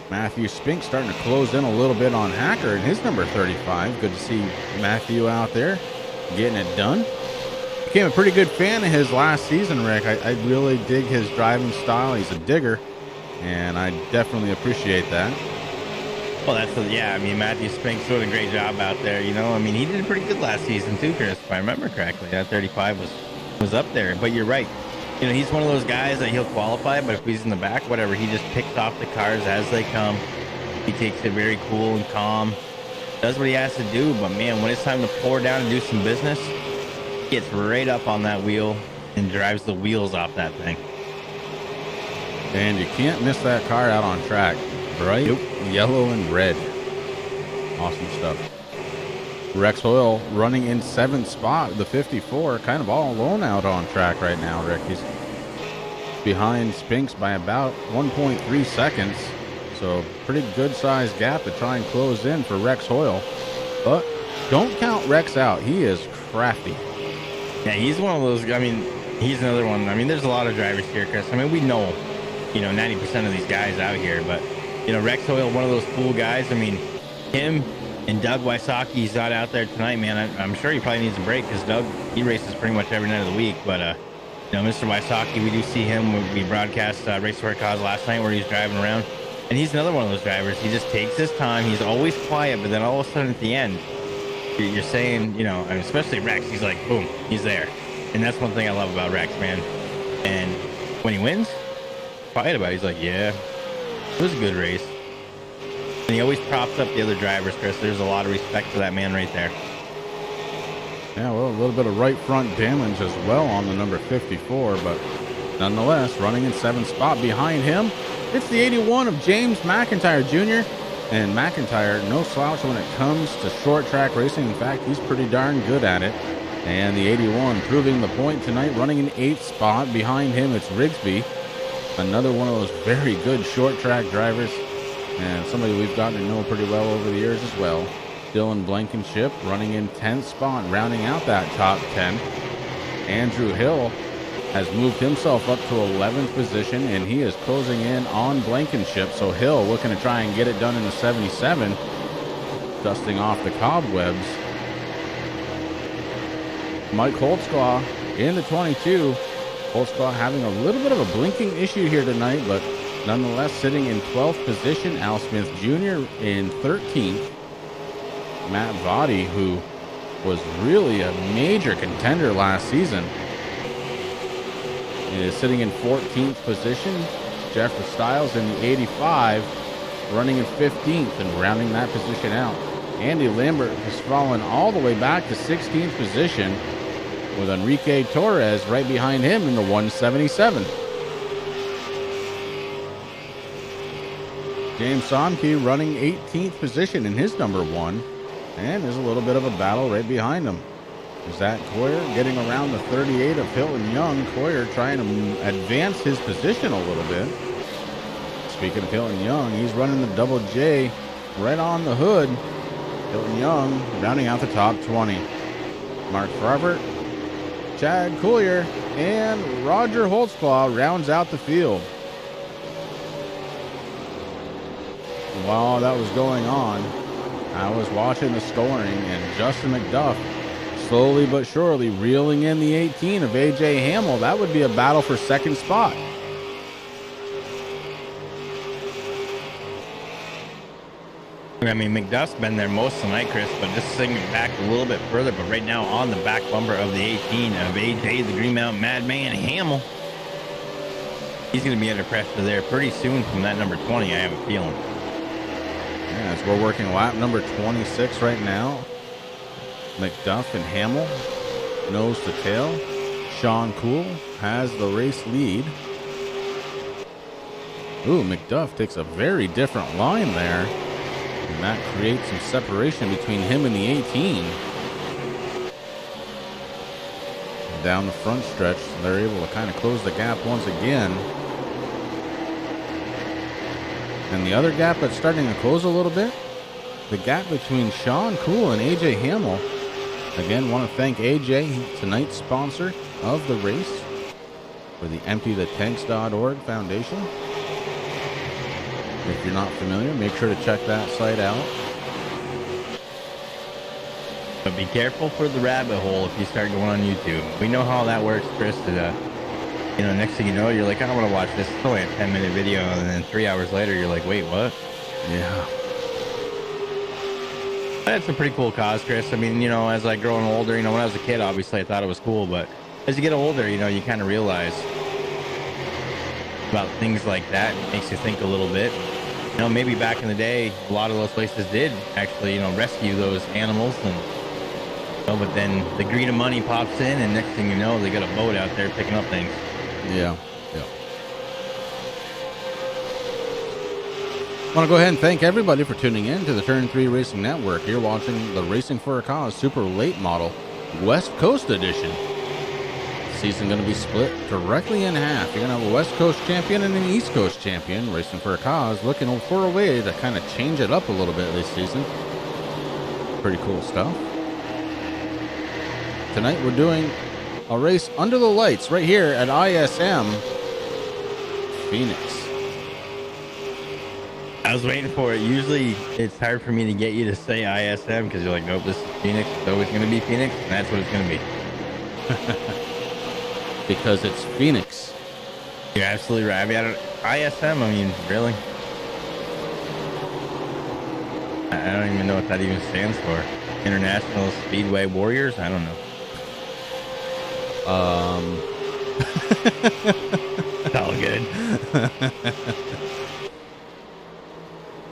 Matthew Spink starting to close in a little bit on Hacker in his number 35. Good to see Matthew out there getting it done. Became a pretty good fan of his last season, Rick. I really dig his driving style. He's a digger. and I definitely appreciate that. Well, yeah. I mean, Matthew Spink's doing a great job out there. You know, I mean, he did pretty good last season too, Chris. If I remember correctly, that 35 was up there. But you're right. You know, he's one of those guys that he'll qualify, but if he's in the back, whatever, he just picks off the cars as they come. He takes it very cool and calm. Does what he has to do, but man, when it's time to pour down and do some business, gets right up on that wheel and drives the wheels off that thing. And you can't miss that car out on track. Bright yellow and red. Awesome stuff. Rex Hoyle running in 7th spot, the 54, kind of all alone out on track right now, Rick. He's behind Spinks by about 1.3 seconds. So pretty good sized gap to try and close in for Rex Hoyle. But don't count Rex out. He is crafty. Yeah, he's one of those. I mean, he's another one. I mean, there's a lot of drivers here, Chris. I mean, we know, 90% of these guys out here. But, Rex Hoyle, one of those cool guys. I mean, him and Doug Wysocki, he's not out there tonight, man. I'm sure he probably needs a break because Doug, he races pretty much every night of the week. But, Mr. Wysocki, we do see him. We broadcast Race for a Cause last night where he's driving around. And he's another one of those drivers. He just takes his time. He's always quiet, but then all of a sudden at the end, you're saying, especially Rex, he's like, boom, he's there. And that's one thing I love about Rex, man. And when he wins, quiet about it. He's like, yeah, it was a good race. And he always props up the other drivers, Chris. There's a lot of respect for that man right there. Yeah, well, a little bit of right front damage as well on the number 54, but nonetheless, running in 7th spot behind him, it's the 81 of James McIntyre Jr. And McIntyre, no slouch when it comes to short track racing. In fact, he's pretty darn good at it. And the 81 proving the point tonight, running in 8th spot. Behind him, it's Rigsby, another one of those very good short track drivers, and somebody we've gotten to know pretty well over the years as well. Dylan Blankenship running in 10th spot, rounding out that top 10. Andrew Hill has moved himself up to 11th position, and he is closing in on Blankenship. So Hill looking to try and get it done in the 77, dusting off the cobwebs. Mike Holtzclaw in the 22. Holtzclaw having a little bit of a blinking issue here tonight, but nonetheless sitting in 12th position. Al Smith Jr. in 13th. Matt Votty, who was really a major contender last season, is sitting in 14th position. Jeffrey Stiles in the 85, running in 15th and rounding that position out. Andy Lambert has fallen all the way back to 16th position, with Enrique Torres right behind him in the 177. James Somke running 18th position in his number 1, and there's a little bit of a battle right behind him. Zach Coyer getting around the 38 of Hilton Young. Coyer trying to advance his position a little bit. Speaking of Hilton Young, he's running the double J right on the hood. Hilton Young rounding out the top 20. Mark Farvert, Chad Coyer, and Roger Holtzclaw rounds out the field. While that was going on, I was watching the scoring, and Justin McDuff slowly but surely reeling in the 18 of AJ Hamill. That would be a battle for 2nd spot. I mean, McDuff's been there most of the night, Chris, but just singing back a little bit further. But right now on the back bumper of the 18 of AJ, the Green Mountain Madman Hamill. He's going to be under pressure there pretty soon from that number 20, I have a feeling. Yeah, as we're working lap number 26 right now. McDuff and Hamill, nose to tail. Sean Cool has the race lead. Ooh, McDuff takes a very different line there, and that creates some separation between him and the 18. Down the front stretch, they're able to kind of close the gap once again. And the other gap that's starting to close a little bit, the gap between Sean Cool and AJ Hamill. Again, want to thank AJ, tonight's sponsor of the race for the EmptyTheTanks.org Foundation. If you're not familiar, make sure to check that site out. But be careful for the rabbit hole if you start going on YouTube. We know how that works, Chris. You know, next thing you know, you're like, I want to watch this. It's only a 10-minute video, and then 3 hours later, you're like, wait, what? Yeah. That's a pretty cool cause, Chris. I mean, you know, as I grow older, you know, when I was a kid, obviously I thought it was cool, but as you get older, you know, you kind of realize about things like that. It makes you think a little bit. You know, maybe back in the day, a lot of those places did actually, you know, rescue those animals, and you know, but then the greed of money pops in, and next thing you know, they got a boat out there picking up things. Yeah. Yeah. I want to go ahead and thank everybody for tuning in to the Turn 3 Racing Network. You're watching the Racing for a Cause Super Late Model West Coast Edition. Season going to be split directly in half. You're going to have a West Coast champion and an East Coast champion. Racing for a Cause looking for a way to kind of change it up a little bit this season. Pretty cool stuff. Tonight we're doing a race under the lights right here at ISM Phoenix. I was waiting for it. Usually it's hard for me to get you to say ISM because you're like, nope, this is Phoenix. It's always going to be Phoenix, and that's what it's going to be. Because it's Phoenix. You're absolutely right. I mean, ISM, I mean, really? I don't even know what that even stands for. International Speedway Warriors? I don't know. It's all good.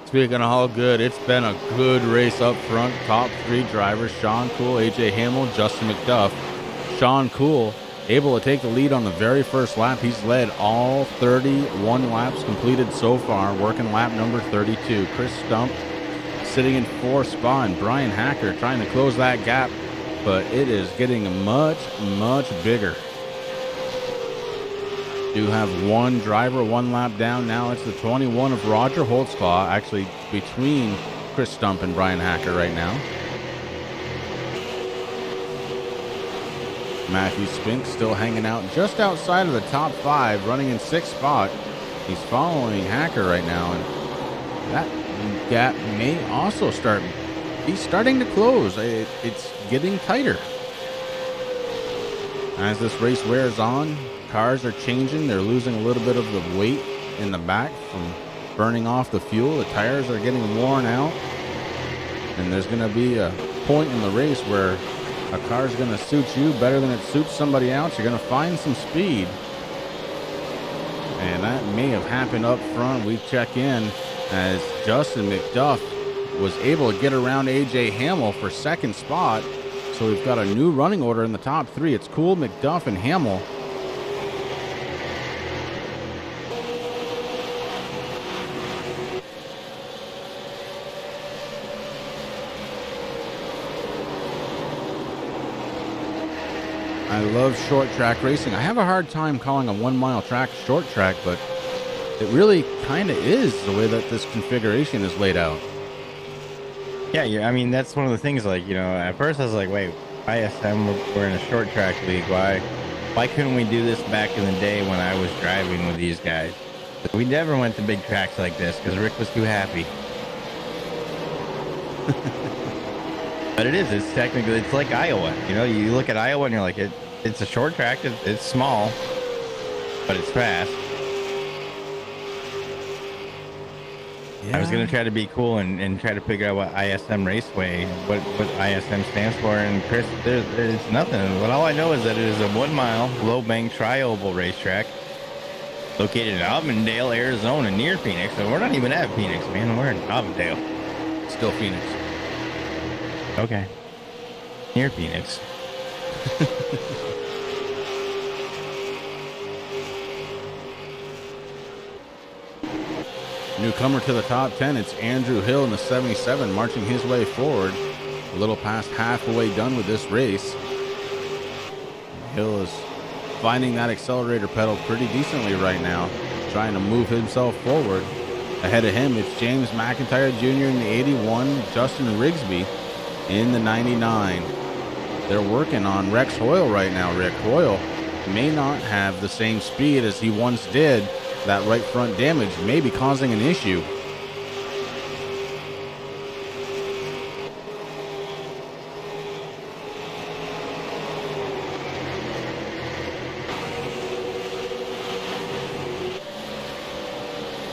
Speaking of all good, it's been a good race up front. Top three drivers, Sean Cool, AJ Hamill, Justin McDuff. Sean Cool able to take the lead on the very first lap. He's led all 31 laps completed so far, working lap number 32. Chris Stump sitting in fourth spot, and Brian Hacker trying to close that gap, but it is getting much, much bigger. Do have one driver, one lap down now. It's the 21 of Roger Holtzclaw, actually between Chris Stump and Brian Hacker right now. Matthew Spink still hanging out just outside of the top five, running in sixth spot. He's following Hacker right now, and that gap may also he's starting to close. It's getting tighter. As this race wears on, cars are changing. They're losing a little bit of the weight in the back from burning off the fuel. The tires are getting worn out, and there's going to be a point in the race where a car is going to suit you better than it suits somebody else. You're going to find some speed, and that may have happened up front. We check in as Justin McDuff was able to get around AJ Hamill for second spot. So we've got a new running order in the top three. It's Cool, McDuff, and Hamill. I love short track racing. I have a hard time calling a 1 mile track short track, but it really kind of is the way that this configuration is laid out. Yeah, I mean, that's one of the things, like, you know, at first I was like, wait, ISM, we're in a short track league. Why couldn't we do this back in the day when I was driving with these guys? But we never went to big tracks like this because Rick was too happy. But it's technically, it's like Iowa. You know, you look at Iowa and you're like, it's a short track. It's small, but it's fast. Yeah. I was going to try to be cool and try to figure out what ISM Raceway, what ISM stands for. And Chris, it's nothing. But all I know is that it is a 1 mile low bank tri-oval racetrack located in Avondale, Arizona, near Phoenix. So we're not even at Phoenix, man. We're in Avondale. Still Phoenix. Okay. Near Phoenix. Newcomer to the top 10, it's Andrew Hill in the 77, marching his way forward. A little past halfway done with this race. Hill is finding that accelerator pedal pretty decently right now, trying to move himself forward. Ahead of him, it's James McIntyre Jr. in the 81, Justin Rigsby in the 99. They're working on Rex Hoyle right now. Rick Hoyle may not have the same speed as he once did. That right front damage may be causing an issue.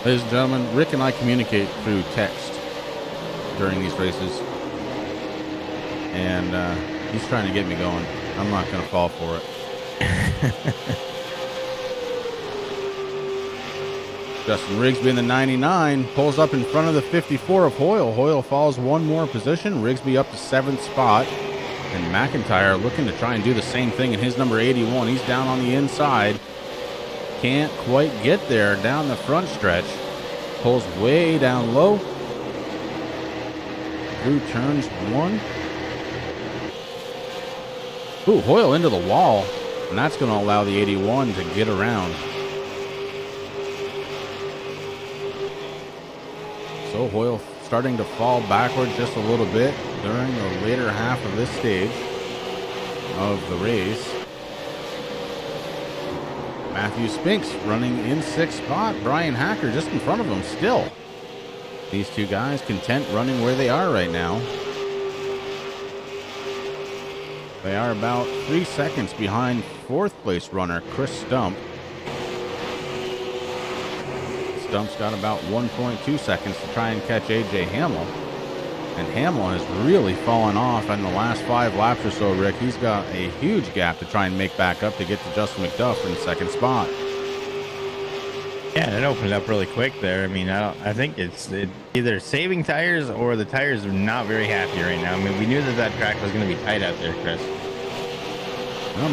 Ladies and gentlemen, Rick and I communicate through text during these races. And he's trying to get me going. I'm not going to fall for it. Justin Rigsby in the 99 pulls up in front of the 54 of Hoyle. Hoyle falls one more position. Rigsby up to 7th spot. And McIntyre looking to try and do the same thing in his number 81. He's down on the inside. Can't quite get there down the front stretch. Pulls way down low. Through turns 1. Ooh, Hoyle into the wall. And that's going to allow the 81 to get around. So Hoyle starting to fall backwards just a little bit during the later half of this stage of the race. Matthew Spinks running in 6th spot. Brian Hacker just in front of him still. These two guys content running where they are right now. They are about 3 seconds behind 4th place runner Chris Stump. Stump's got about 1.2 seconds to try and catch AJ Hamill. And Hamill has really fallen off in the last 5 laps or so, Rick. He's got a huge gap to try and make back up to get to Justin McDuff in 2nd spot. Yeah, it opened up really quick there. I mean, I think it's either saving tires or the tires are not very happy right now. I mean, we knew that track was going to be tight out there, Chris.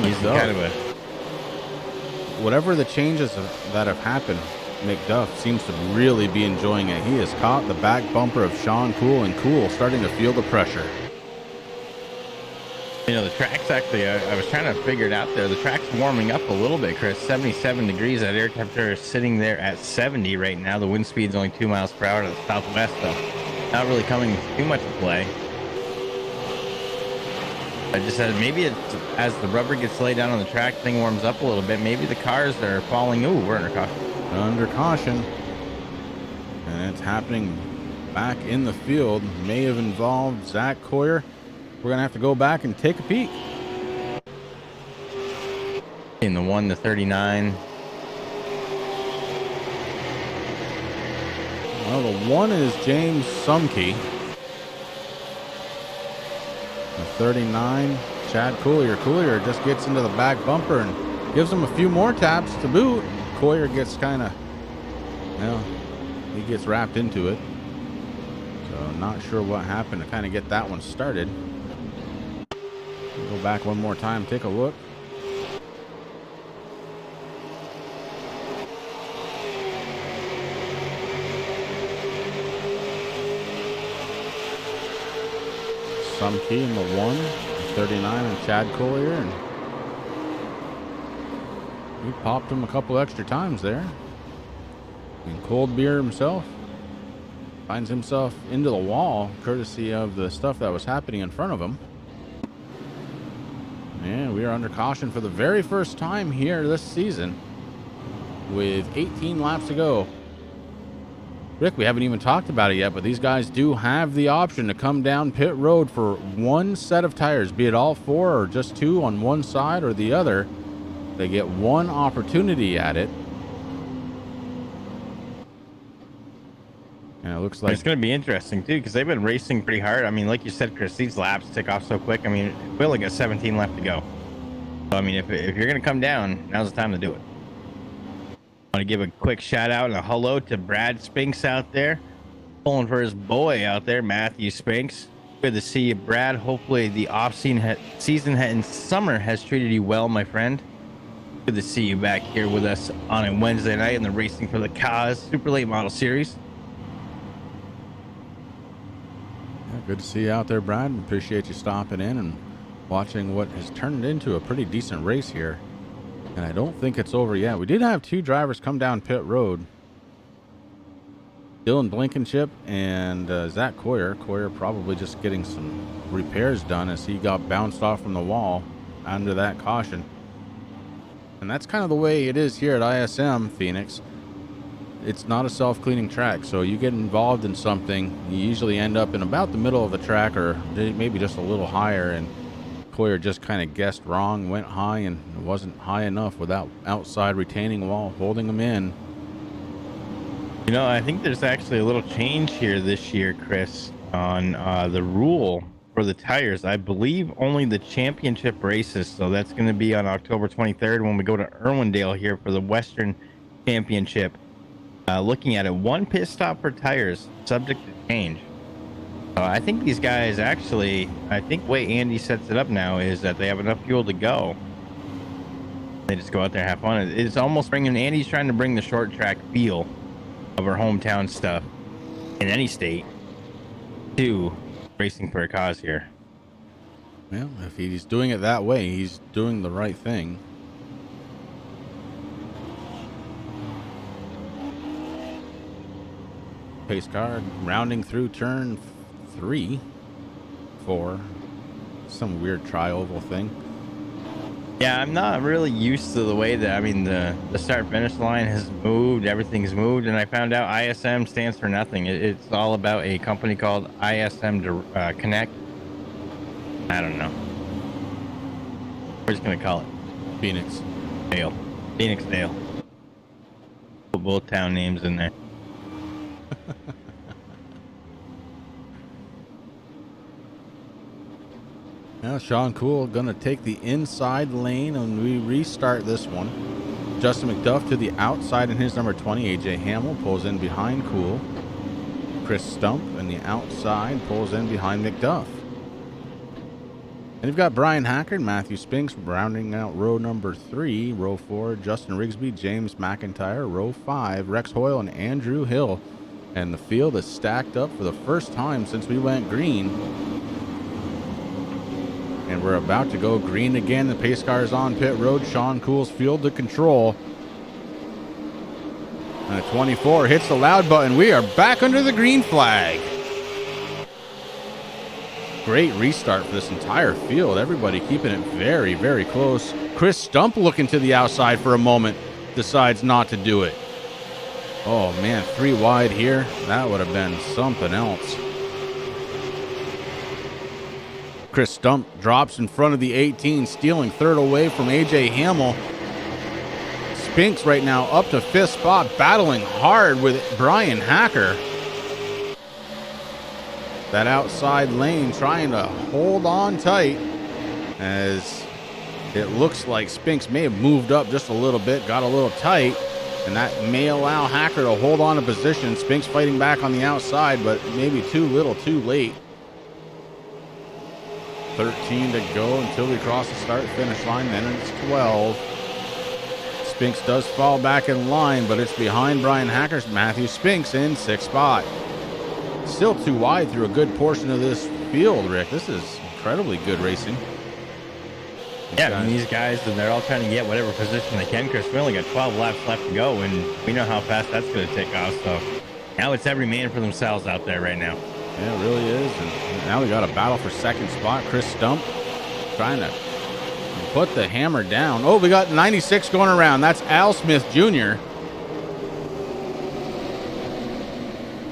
He's kind of a... Whatever the changes that have happened, McDuff seems to really be enjoying it. He has caught the back bumper of Sean Cool, and Cool starting to feel the pressure. You know, the track's actually, I was trying to figure it out there. The track's warming up a little bit, Chris. 77 degrees. That air temperature is sitting there at 70 right now. The wind speed's only 2 miles per hour to the southwest, though. Not really coming too much to play. I just said maybe it's, as the rubber gets laid down on the track, thing warms up a little bit. Maybe the cars are falling. Ooh, we're under caution. Under caution. And it's happening back in the field. May have involved Zach Coyer. We're going to have to go back and take a peek. In the 1 to 39. Well, the 1 is James Sumkey. The 39, Chad Coyer. Coyer just gets into the back bumper and gives him a few more taps to boot. Coyer gets kind of, well, he gets wrapped into it. So not sure what happened to kind of get that one started. Go back one more time, take a look. Sumkey in the 1, 39 and Chad Collier, and he popped him a couple extra times there. And Cold Beer himself finds himself into the wall, courtesy of the stuff that was happening in front of him. And we are under caution for the very first time here this season with 18 laps to go. Rick, we haven't even talked about it yet, but these guys do have the option to come down pit road for one set of tires, be it all 4 or just 2 on one side or the other. They get one opportunity at it. And it looks like it's going to be interesting too, because they've been racing pretty hard. I mean, like you said, Chris, these laps tick off so quick. I mean, we only got 17 left to go. So, I mean, if you're going to come down, now's the time to do it. I want to give a quick shout out and a hello to Brad Spinks out there, pulling for his boy out there, Matthew Spinks. Good to see you, Brad. Hopefully the season and summer has treated you well, my friend. Good to see you back here with us on a Wednesday night in the Racing for the Cause Super Late Model Series. Yeah, good to see you out there, Brad. Appreciate you stopping in and watching what has turned into a pretty decent race here. And I don't think it's over yet. We did have 2 drivers come down pit road. Dylan Blankenship and Zach Coyer. Coyer probably just getting some repairs done as he got bounced off from the wall under that caution. And that's kind of the way it is here at ISM Phoenix. It's not a self-cleaning track, so you get involved in something, you usually end up in about the middle of the track or maybe just a little higher, and Coyer just kind of guessed wrong, went high, and it wasn't high enough without outside retaining wall holding him in. You know, I think there's actually a little change here this year, Chris, on the rule for the tires. I believe only the championship races. So that's going to be on October 23rd when we go to Irwindale here for the Western Championship. Looking at it, 1 pit stop for tires, subject to change. I think these guys actually, I think the way Andy sets it up now is that they have enough fuel to go. They just go out there and have fun. It's almost bringing, Andy's trying to bring the short track feel of our hometown stuff in any state to racing for a cause here. Well, if he's doing it that way, he's doing the right thing. Pace car rounding through turn 3, 4, some weird tri-oval thing. Yeah, I'm not really used to the way that, I mean, the start finish line has moved, everything's moved, and I found out ISM stands for nothing. It's all about a company called ISM Connect. I don't know. We're just gonna call it Phoenix Dale. Phoenix Dale. Put both town names in there. Now Sean Cool gonna take the inside lane and we restart this one. Justin McDuff to the outside in his number 20. AJ Hamill pulls in behind Cool. Chris Stump in the outside pulls in behind McDuff. And you've got Brian Hacker and Matthew Spinks rounding out row number 3. Row 4, Justin Rigsby, James McIntyre. Row 5, Rex Hoyle and Andrew Hill. And the field is stacked up for the first time since we went green. And we're about to go green again. The pace car is on pit road. Sean Cool's field to control. And a 24 hits the loud button. We are back under the green flag. Great restart for this entire field. Everybody keeping it very, very close. Chris Stump looking to the outside for a moment. Decides not to do it. Oh, man. 3 wide here. That would have been something else. Chris Stump drops in front of the 18, stealing third away from AJ Hamill. Spinks right now up to 5th spot, battling hard with Brian Hacker. That outside lane trying to hold on tight as it looks like Spinks may have moved up just a little bit, got a little tight, and that may allow Hacker to hold on to position. Spinks fighting back on the outside, but maybe too little, too late. 13 to go until we cross the start-finish line, then it's 12. Spinks does fall back in line, but it's behind Brian Hacker's Matthew Spinks in 6th spot. Still too wide through a good portion of this field, Rick. This is incredibly good racing. These guys, and they're all trying to get whatever position they can. Chris, we only got 12 laps left to go, and we know how fast that's going to take off. So now it's every man for themselves out there right now. Yeah, it really is. And now we got a battle for 2nd spot. Chris Stump trying to put the hammer down. Oh, we got 96 going around. That's Al Smith Jr.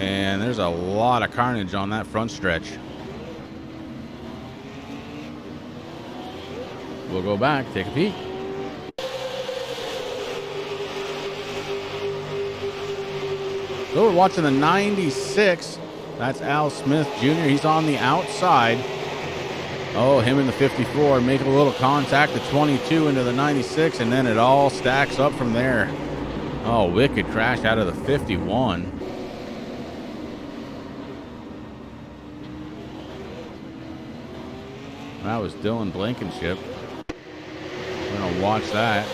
And there's a lot of carnage on that front stretch. We'll go back, take a peek. So we're watching the 96. That's Al Smith Jr. He's on the outside. Oh, him and the 54 make a little contact. The 22 into the 96, and then it all stacks up from there. Oh, wicked crash out of the 51. That was Dylan Blankenship. We're going to watch that.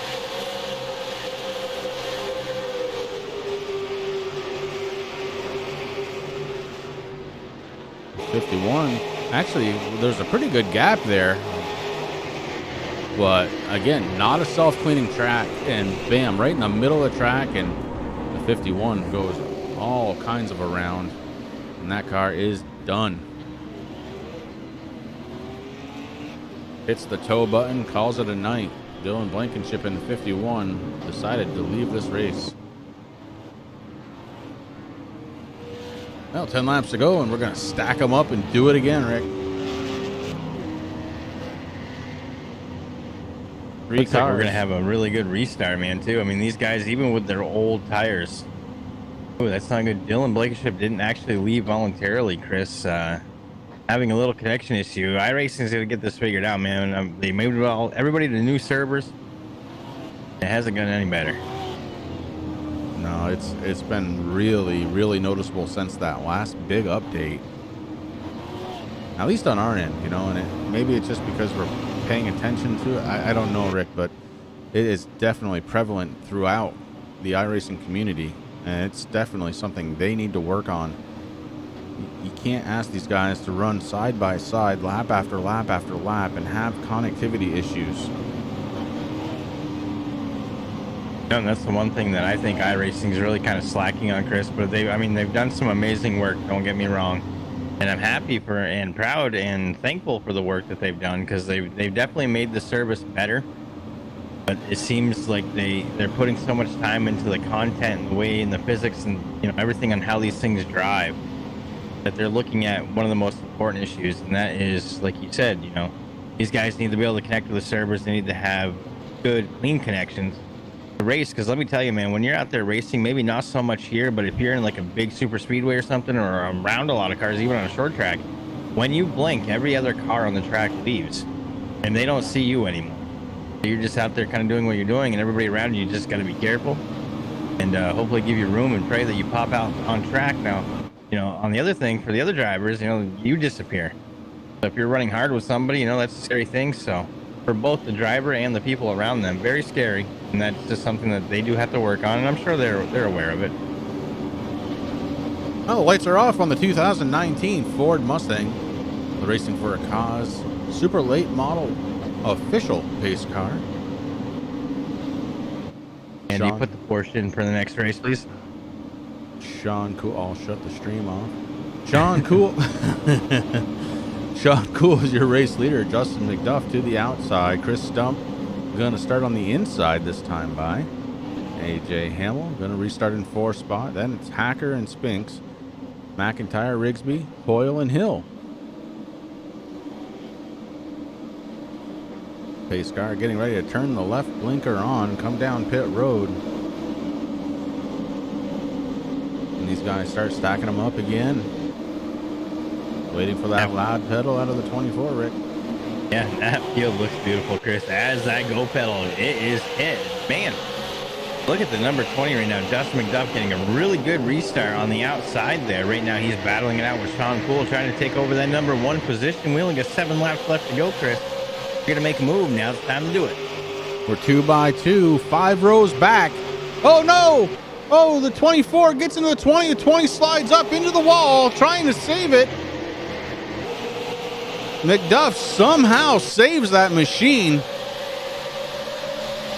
Actually, there's a pretty good gap there. But again, not a self-cleaning track. And bam, right in the middle of the track. And the 51 goes all kinds of around. And that car is done. Hits the tow button, calls it a night. Dylan Blankenship in the 51 decided to leave this race. Well, 10 laps to go, and we're going to stack them up and do it again, Rick. Looks like we're going to have a really good restart, man, too. I mean, these guys, even with their old tires, Oh, that's not good. Dylan Blankenship didn't actually leave voluntarily, Chris. Having a little connection issue. iRacing's gonna get this figured out, man. They moved everybody to new servers. It hasn't gotten any better. No, it's been really noticeable since that last big update. At least on our end, you know, and maybe it's just because we're paying attention to it. I don't know, Rick, but it is definitely prevalent throughout the iRacing community, and it's definitely something they need to work on. You can't ask these guys to run side by side, lap after lap after lap, and have connectivity issues. No, and that's the one thing that I think iRacing is really kind of slacking on, Chris. But they've done some amazing work. Don't get me wrong, and I'm happy for and proud and thankful for the work that they've done, because they've definitely made the service better. But it seems like they're putting so much time into the content and the way and the physics and, you know, everything on how these things drive, that they're looking at one of the most important issues, and that is, like you said, you know, these guys need to be able to connect to the servers. They need to have good, clean connections to race. Because let me tell you, man, when you're out there racing, maybe not so much here, but if you're in like a big super speedway or something, or around a lot of cars, even on a short track, when you blink, every other car on the track leaves, and they don't see you anymore. You're just out there kind of doing what you're doing, and everybody around you just got to be careful and hopefully give you room and pray that you pop out on track. Now, you know, on the other thing, for the other drivers, you know, you disappear. So if you're running hard with somebody, you know, that's a scary thing. So for both the driver and the people around them, very scary. And that's just something that they do have to work on. And I'm sure they're aware of it. Oh, the lights are off on the 2019 Ford Mustang. The Racing for a Cause super late model official pace car. And you put the Porsche in for the next race, please. Sean Cool. I'll shut the stream off. Sean Cool. Sean Cool is your race leader. Justin McDuff to the outside. Chris Stump going to start on the inside this time by. AJ Hamill going to restart in 4th spot. Then it's Hacker and Spinks. McIntyre, Rigsby, Hoyle, and Hill. Pace car getting ready to turn the left blinker on, come down pit road. And these guys start stacking them up again. Waiting for that loud pedal out of the 24, Rick. Yeah, that field looks beautiful, Chris. As that go pedal, it is hit. Man, look at the number 20 right now. Justin McDuff getting a really good restart on the outside there. Right now, he's battling it out with Sean Cool, trying to take over that number 1 position. We only got 7 laps left to go, Chris. You're gonna make a move now. It's time to do it. We're 2 by 2, 5 rows back. Oh no! Oh, the 24 gets into the 20. The 20 slides up into the wall, trying to save it. McDuff somehow saves that machine.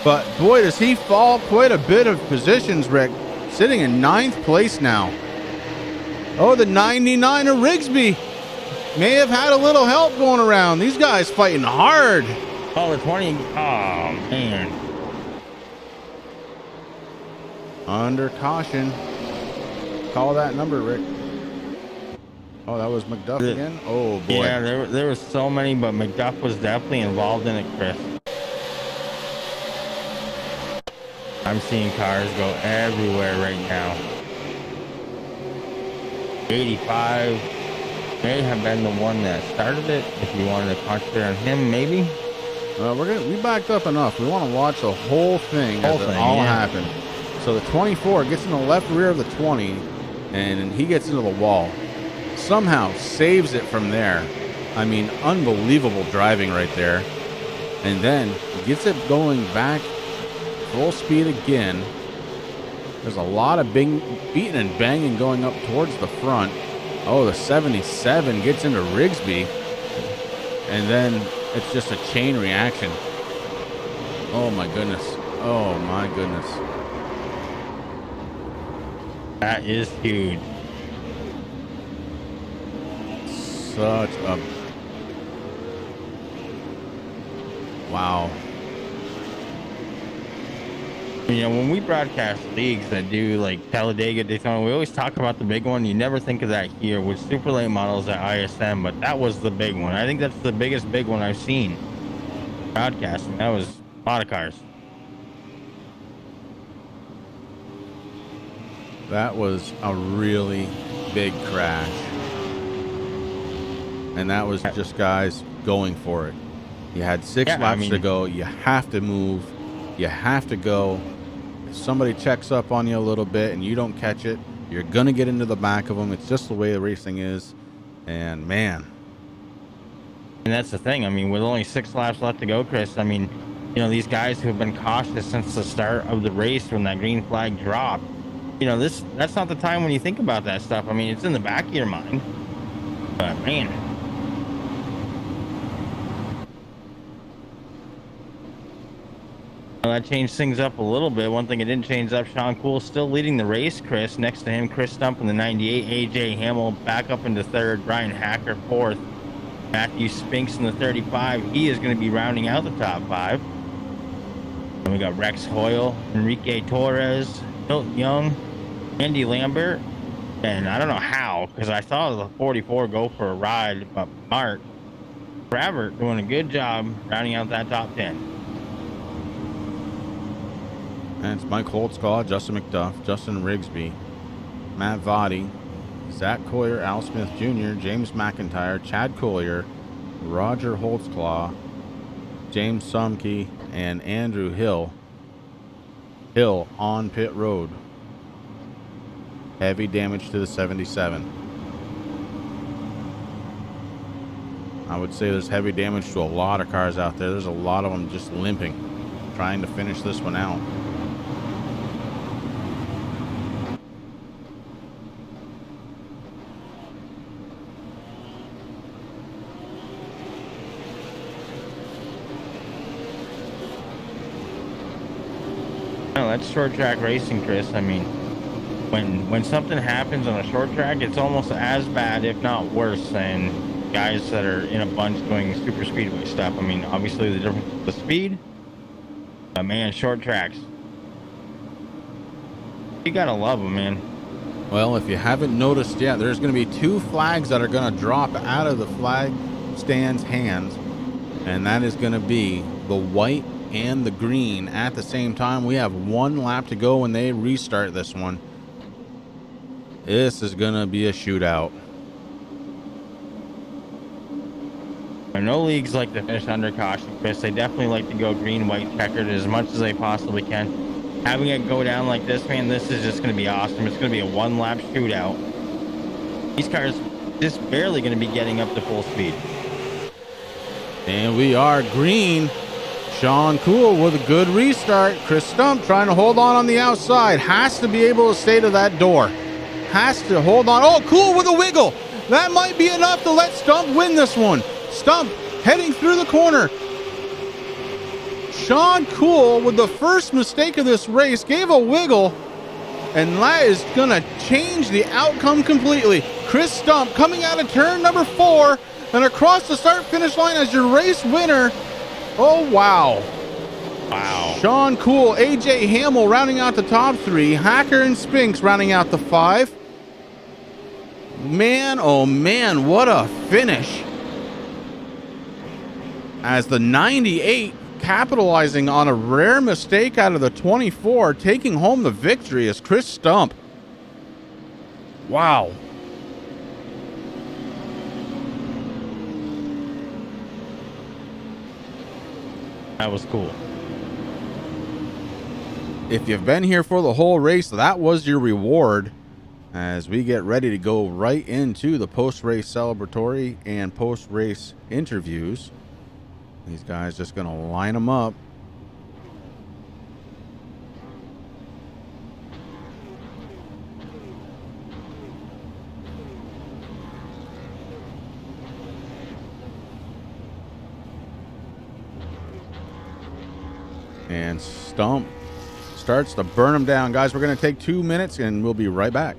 But boy, does he fall quite a bit of positions, Rick. Sitting in 9th place now. Oh, the 99 of Rigsby may have had a little help going around. These guys fighting hard. Oh, the 20. Oh, man. Under caution. Call that number, Rick. Oh, that was McDuff again? Oh, boy. Yeah, there was so many, but McDuff was definitely involved in it, Chris. I'm seeing cars go everywhere right now. 85 may have been the one that started it. If you wanted to concentrate on him, maybe. We backed up enough. We want to watch the whole thing as it all happened. So the 24 gets in the left rear of the 20, and he gets into the wall. Somehow saves it from there. I mean, unbelievable driving right there. And then gets it going back full speed again. There's a lot of beating and banging going up towards the front. Oh, the 77 gets into Rigsby. And then it's just a chain reaction. Oh, my goodness. Oh, my goodness. That is huge. Such a... Wow. You know, when we broadcast leagues that do like Talladega, Daytona, we always talk about the big one. You never think of that here with super late models at ISM, but that was the big one. I think that's the biggest big one I've seen broadcasting. That was a lot of cars. That was a really big crash. And that was just guys going for it. You had 6 Yeah, I laps to mean- go. You have to move. You have to go. If somebody checks up on you a little bit and you don't catch it, you're going to get into the back of them. It's just the way the racing is. And, man. And that's the thing. I mean, with only 6 laps left to go, Chris, I mean, you know, these guys who have been cautious since the start of the race when that green flag dropped, you know, that's not the time when you think about that stuff. I mean, it's in the back of your mind. But, man. Well, that changed things up a little bit. One thing it didn't change up, Sean Cool still leading the race, Chris. Next to him, Chris Stump in the 98, AJ Hamill back up into 3rd, Brian Hacker 4th, Matthew Spinks in the 35. He is going to be rounding out the top 5. And we got Rex Hoyle, Enrique Torres, Hilton Young, Andy Lambert, and I don't know how, because I saw the 44 go for a ride, but Mark Travert doing a good job rounding out that top 10. And it's Mike Holtzclaw, Justin McDuff, Justin Rigsby, Matt Votty, Zach Collier, Al Smith Jr., James McIntyre, Chad Collier, Roger Holtzclaw, James Sumkey, and Andrew Hill. Hill on pit road. Heavy damage to the 77. I would say there's heavy damage to a lot of cars out there. There's a lot of them just limping, trying to finish this one out. No, that's short track racing, Chris. I mean, when something happens on a short track, it's almost as bad, if not worse, than guys that are in a bunch doing super speedway stuff. I mean, obviously the difference is the speed, but man, short tracks, you gotta love them, man. Well, if you haven't noticed yet, there's going to be 2 flags that are going to drop out of the flag stand's hands, and that is going to be the white and the green at the same time. We have 1 lap to go when they restart this one. This is going to be a shootout. No leagues like to finish under caution, Chris. They definitely like to go green, white, checkered as much as they possibly can. Having it go down like this, man, this is just going to be awesome. It's going to be a 1-lap shootout. These cars just barely going to be getting up to full speed. And we are green. Sean Cool with a good restart. Chris Stump trying to hold on the outside. Has to be able to stay to that door. Has to hold on. Oh, Cool with a wiggle. That might be enough to let Stump win this one. Stump heading through the corner. Sean Cool with the first mistake of this race gave a wiggle, and that is going to change the outcome completely. Chris Stump coming out of turn number 4 and across the start-finish line as your race winner. Oh, wow. Wow. Sean Cool, AJ Hamill rounding out the top 3. Hacker and Spinks rounding out the 5. Man, oh man, what a finish. As the 98 capitalizing on a rare mistake out of the 24, taking home the victory is Chris Stump. Wow. That was cool. If you've been here for the whole race, that was your reward as we get ready to go right into the post-race celebratory and post-race interviews. These guys just going to line them up. And Stump starts to burn them down. Guys, we're going to take 2 minutes and we'll be right back.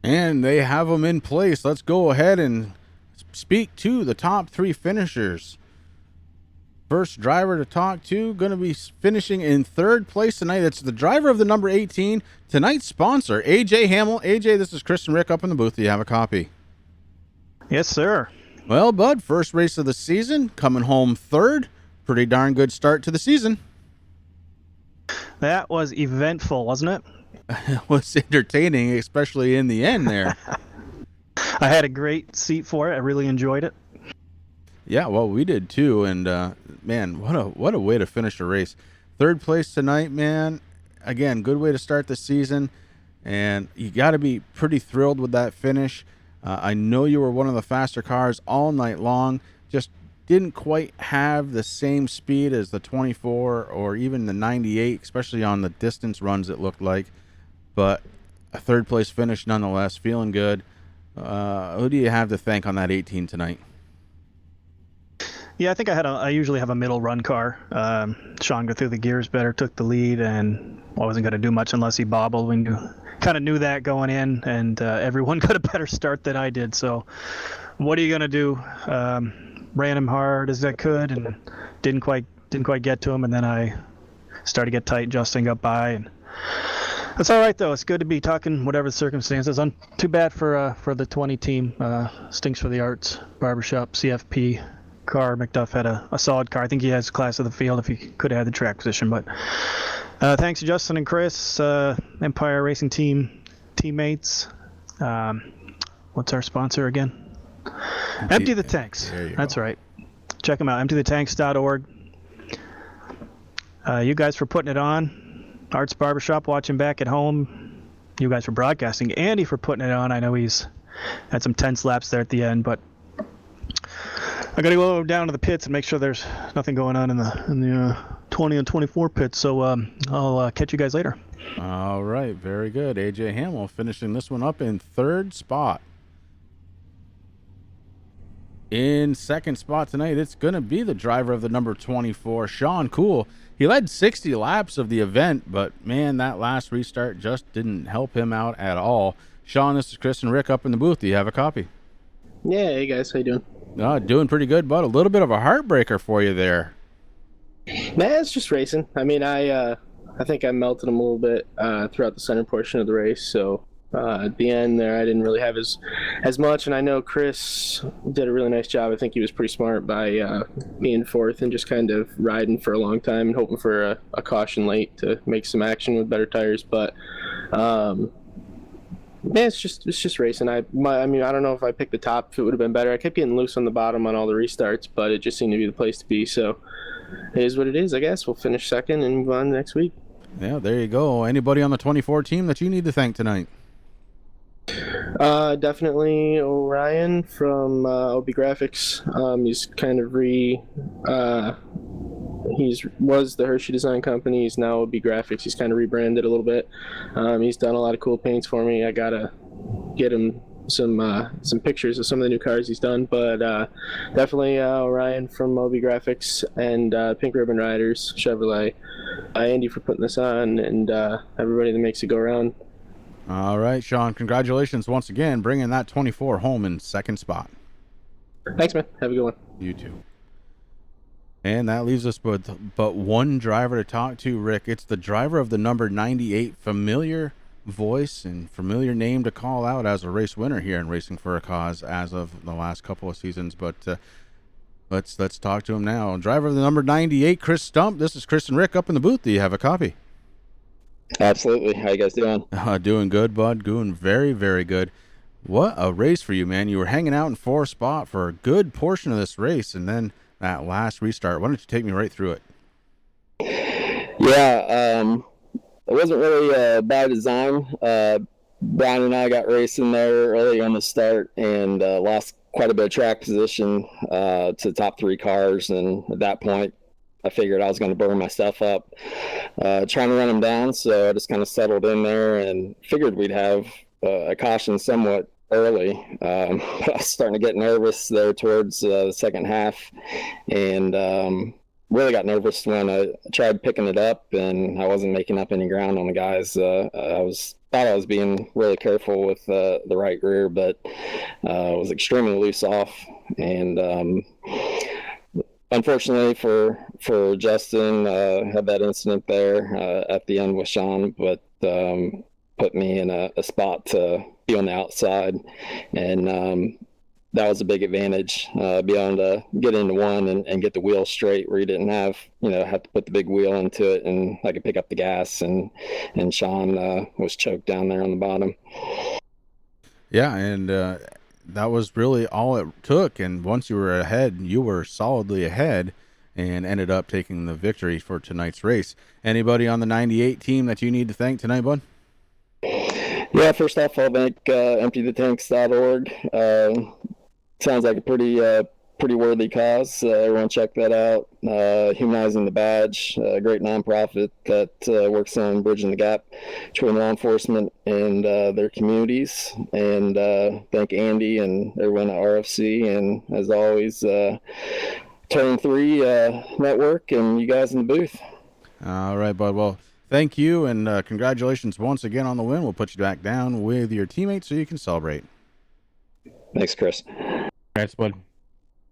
And they have them in place. Let's go ahead and speak to the top 3 finishers. First driver to talk to, going to be finishing in 3rd place tonight. It's the driver of the number 18, tonight's sponsor, AJ Hamill. AJ, this is Chris and Rick up in the booth. Do you have a copy? Yes, sir. Well, bud, first race of the season, coming home 3rd. Pretty darn good start to the season. That was eventful, wasn't it? It was entertaining, especially in the end there. I had a great seat for it. I really enjoyed it. Yeah, well, we did too, and man, what a way to finish a race. 3rd place tonight, man. Again, good way to start the season, and you got to be pretty thrilled with that finish. I know you were one of the faster cars all night long. Just didn't quite have the same speed as the 24 or even the 98, especially on the distance runs it looked like. But a 3rd place finish nonetheless, feeling good. Who do you have to thank on that 18 tonight? Yeah, I think I usually have a middle run car. Sean got through the gears better, took the lead, and I wasn't going to do much unless he bobbled. We kind of knew that going in, and everyone got a better start than I did. So what are you going to do? Ran him hard as I could and didn't quite get to him, and then I started to get tight. Justin got by, and that's all right though. It's good to be talking whatever the circumstances. Too bad for the 20 team. Stinks for the Arts Barbershop CFP car. McDuff had a solid car. I think he has class of the field if he could have had the track position. But thanks to Justin and Chris, Empire Racing Team teammates. What's our sponsor again? Empty the Tanks. That's right. Check them out. emptythetanks.org. You guys for putting it on. Arts Barbershop watching back at home. You guys for broadcasting. Andy for putting it on. I know he's had some tense laps there at the end, but I got to go down to the pits and make sure there's nothing going on in the 20 and 24 pits. So I'll catch you guys later. All right, very good. AJ Hamill finishing this one up in 3rd spot. In 2nd spot tonight, it's going to be the driver of the number 24, Sean Cool. He led 60 laps of the event, but man, that last restart just didn't help him out at all. Sean, this is Chris and Rick up in the booth. Do you have a copy? Yeah, hey guys, how you doing? Doing pretty good, bud. A little bit of a heartbreaker for you there. Nah, it's just racing. I mean, I think I melted him a little bit throughout the center portion of the race, so at the end there, I didn't really have as much, and I know Chris did a really nice job. I think he was pretty smart by being 4th and just kind of riding for a long time and hoping for a caution late to make some action with better tires. But man, it's just racing. I mean, I don't know if I picked the top if it would have been better. I kept getting loose on the bottom on all the restarts, but it just seemed to be the place to be. So it is what it is, I guess. We'll finish 2nd and move on next week. Yeah, there you go. Anybody on the 24 team that you need to thank tonight? Definitely Orion from OB Graphics. He's kind of was the Hershey Design Company. He's now OB Graphics. He's kind of rebranded a little bit. He's done a lot of cool paints for me. I gotta get him some pictures of some of the new cars he's done, but definitely Orion from OB Graphics and Pink Ribbon Riders Chevrolet. Andy for putting this on, and everybody that makes it go around. All right, Sean, congratulations once again, bringing that 24 home in 2nd spot. Thanks, man. Have a good one. You too. And that leaves us with but one driver to talk to, Rick. It's the driver of the number 98, familiar voice and familiar name to call out as a race winner here in Racing for a Cause as of the last couple of seasons. But let's talk to him now. Driver of the number 98, Chris Stump. This is Chris and Rick up in the booth. Do you have a copy? Absolutely. How you guys doing? Doing good, bud. Doing very, very good. What a race for you, man. You were hanging out in 4th spot for a good portion of this race, and then that last restart. Why don't you take me right through it? Yeah, it wasn't really by design. Brian and I got racing there early on the start and lost quite a bit of track position to the top 3 cars, and at that point I figured I was going to burn myself up trying to run them down, so I just kind of settled in there and figured we'd have a caution somewhat early. But I was starting to get nervous there towards the second half, and really got nervous when I tried picking it up and I wasn't making up any ground on the guys. I was thought I was being really careful with the right rear, but was extremely loose off. And unfortunately for Justin, had that incident there at the end with Sean, but put me in a spot to be on the outside. And that was a big advantage, be able to get into one and get the wheel straight where you didn't have to put the big wheel into it, and I could pick up the gas, and Sean was choked down there on the bottom. Yeah, and that was really all it took. And once you were ahead, you were solidly ahead and ended up taking the victory for tonight's race. Anybody on the 98 team that you need to thank tonight, bud? Yeah, first off, I'll thank emptythetanks.org. Sounds like a pretty worthy cause. Everyone check that out. Humanizing the Badge, a great nonprofit that works on bridging the gap between law enforcement and their communities. And thank Andy and everyone at RFC, and as always, Turn 3 Network and you guys in the booth. All right, bud. Well, thank you, and congratulations once again on the win. We'll put you back down with your teammates so you can celebrate. Thanks, Chris. Thanks, bud.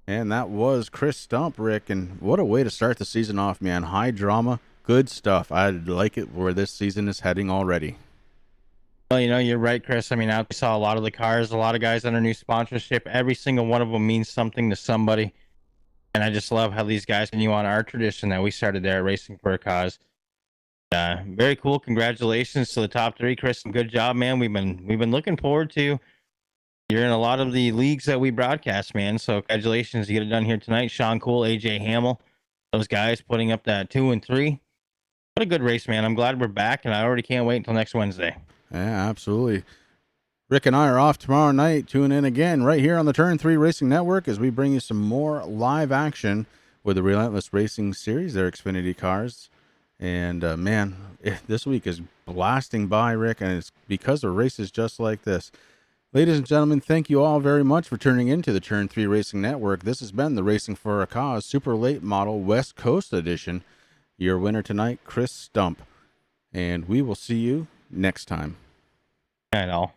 And that was Chris Stump, Rick. And what a way to start the season off, man. High drama, good stuff. I like it where this season is heading already. Well, you're right, Chris. I mean, I saw a lot of the cars, a lot of guys under new sponsorship. Every single one of them means something to somebody. And I just love how these guys continue on our tradition that we started there, Racing for a Cause. Very cool. Congratulations to the top 3, Chris. Good job, man. We've been looking forward to. You're in a lot of the leagues that we broadcast, man. So congratulations to get it done here tonight. Sean Cool, AJ Hamill, those guys putting up that 2 and 3. What a good race, man. I'm glad we're back, and I already can't wait until next Wednesday. Yeah, absolutely. Rick and I are off tomorrow night. Tune in again right here on the Turn 3 Racing Network as we bring you some more live action with the Relentless Racing Series, their Xfinity cars. And, man, this week is blasting by, Rick, and it's because of races just like this. Ladies and gentlemen, thank you all very much for tuning in to the Turn 3 Racing Network. This has been the Racing for a Cause Super Late Model West Coast Edition. Your winner tonight, Chris Stump. And we will see you next time. I know.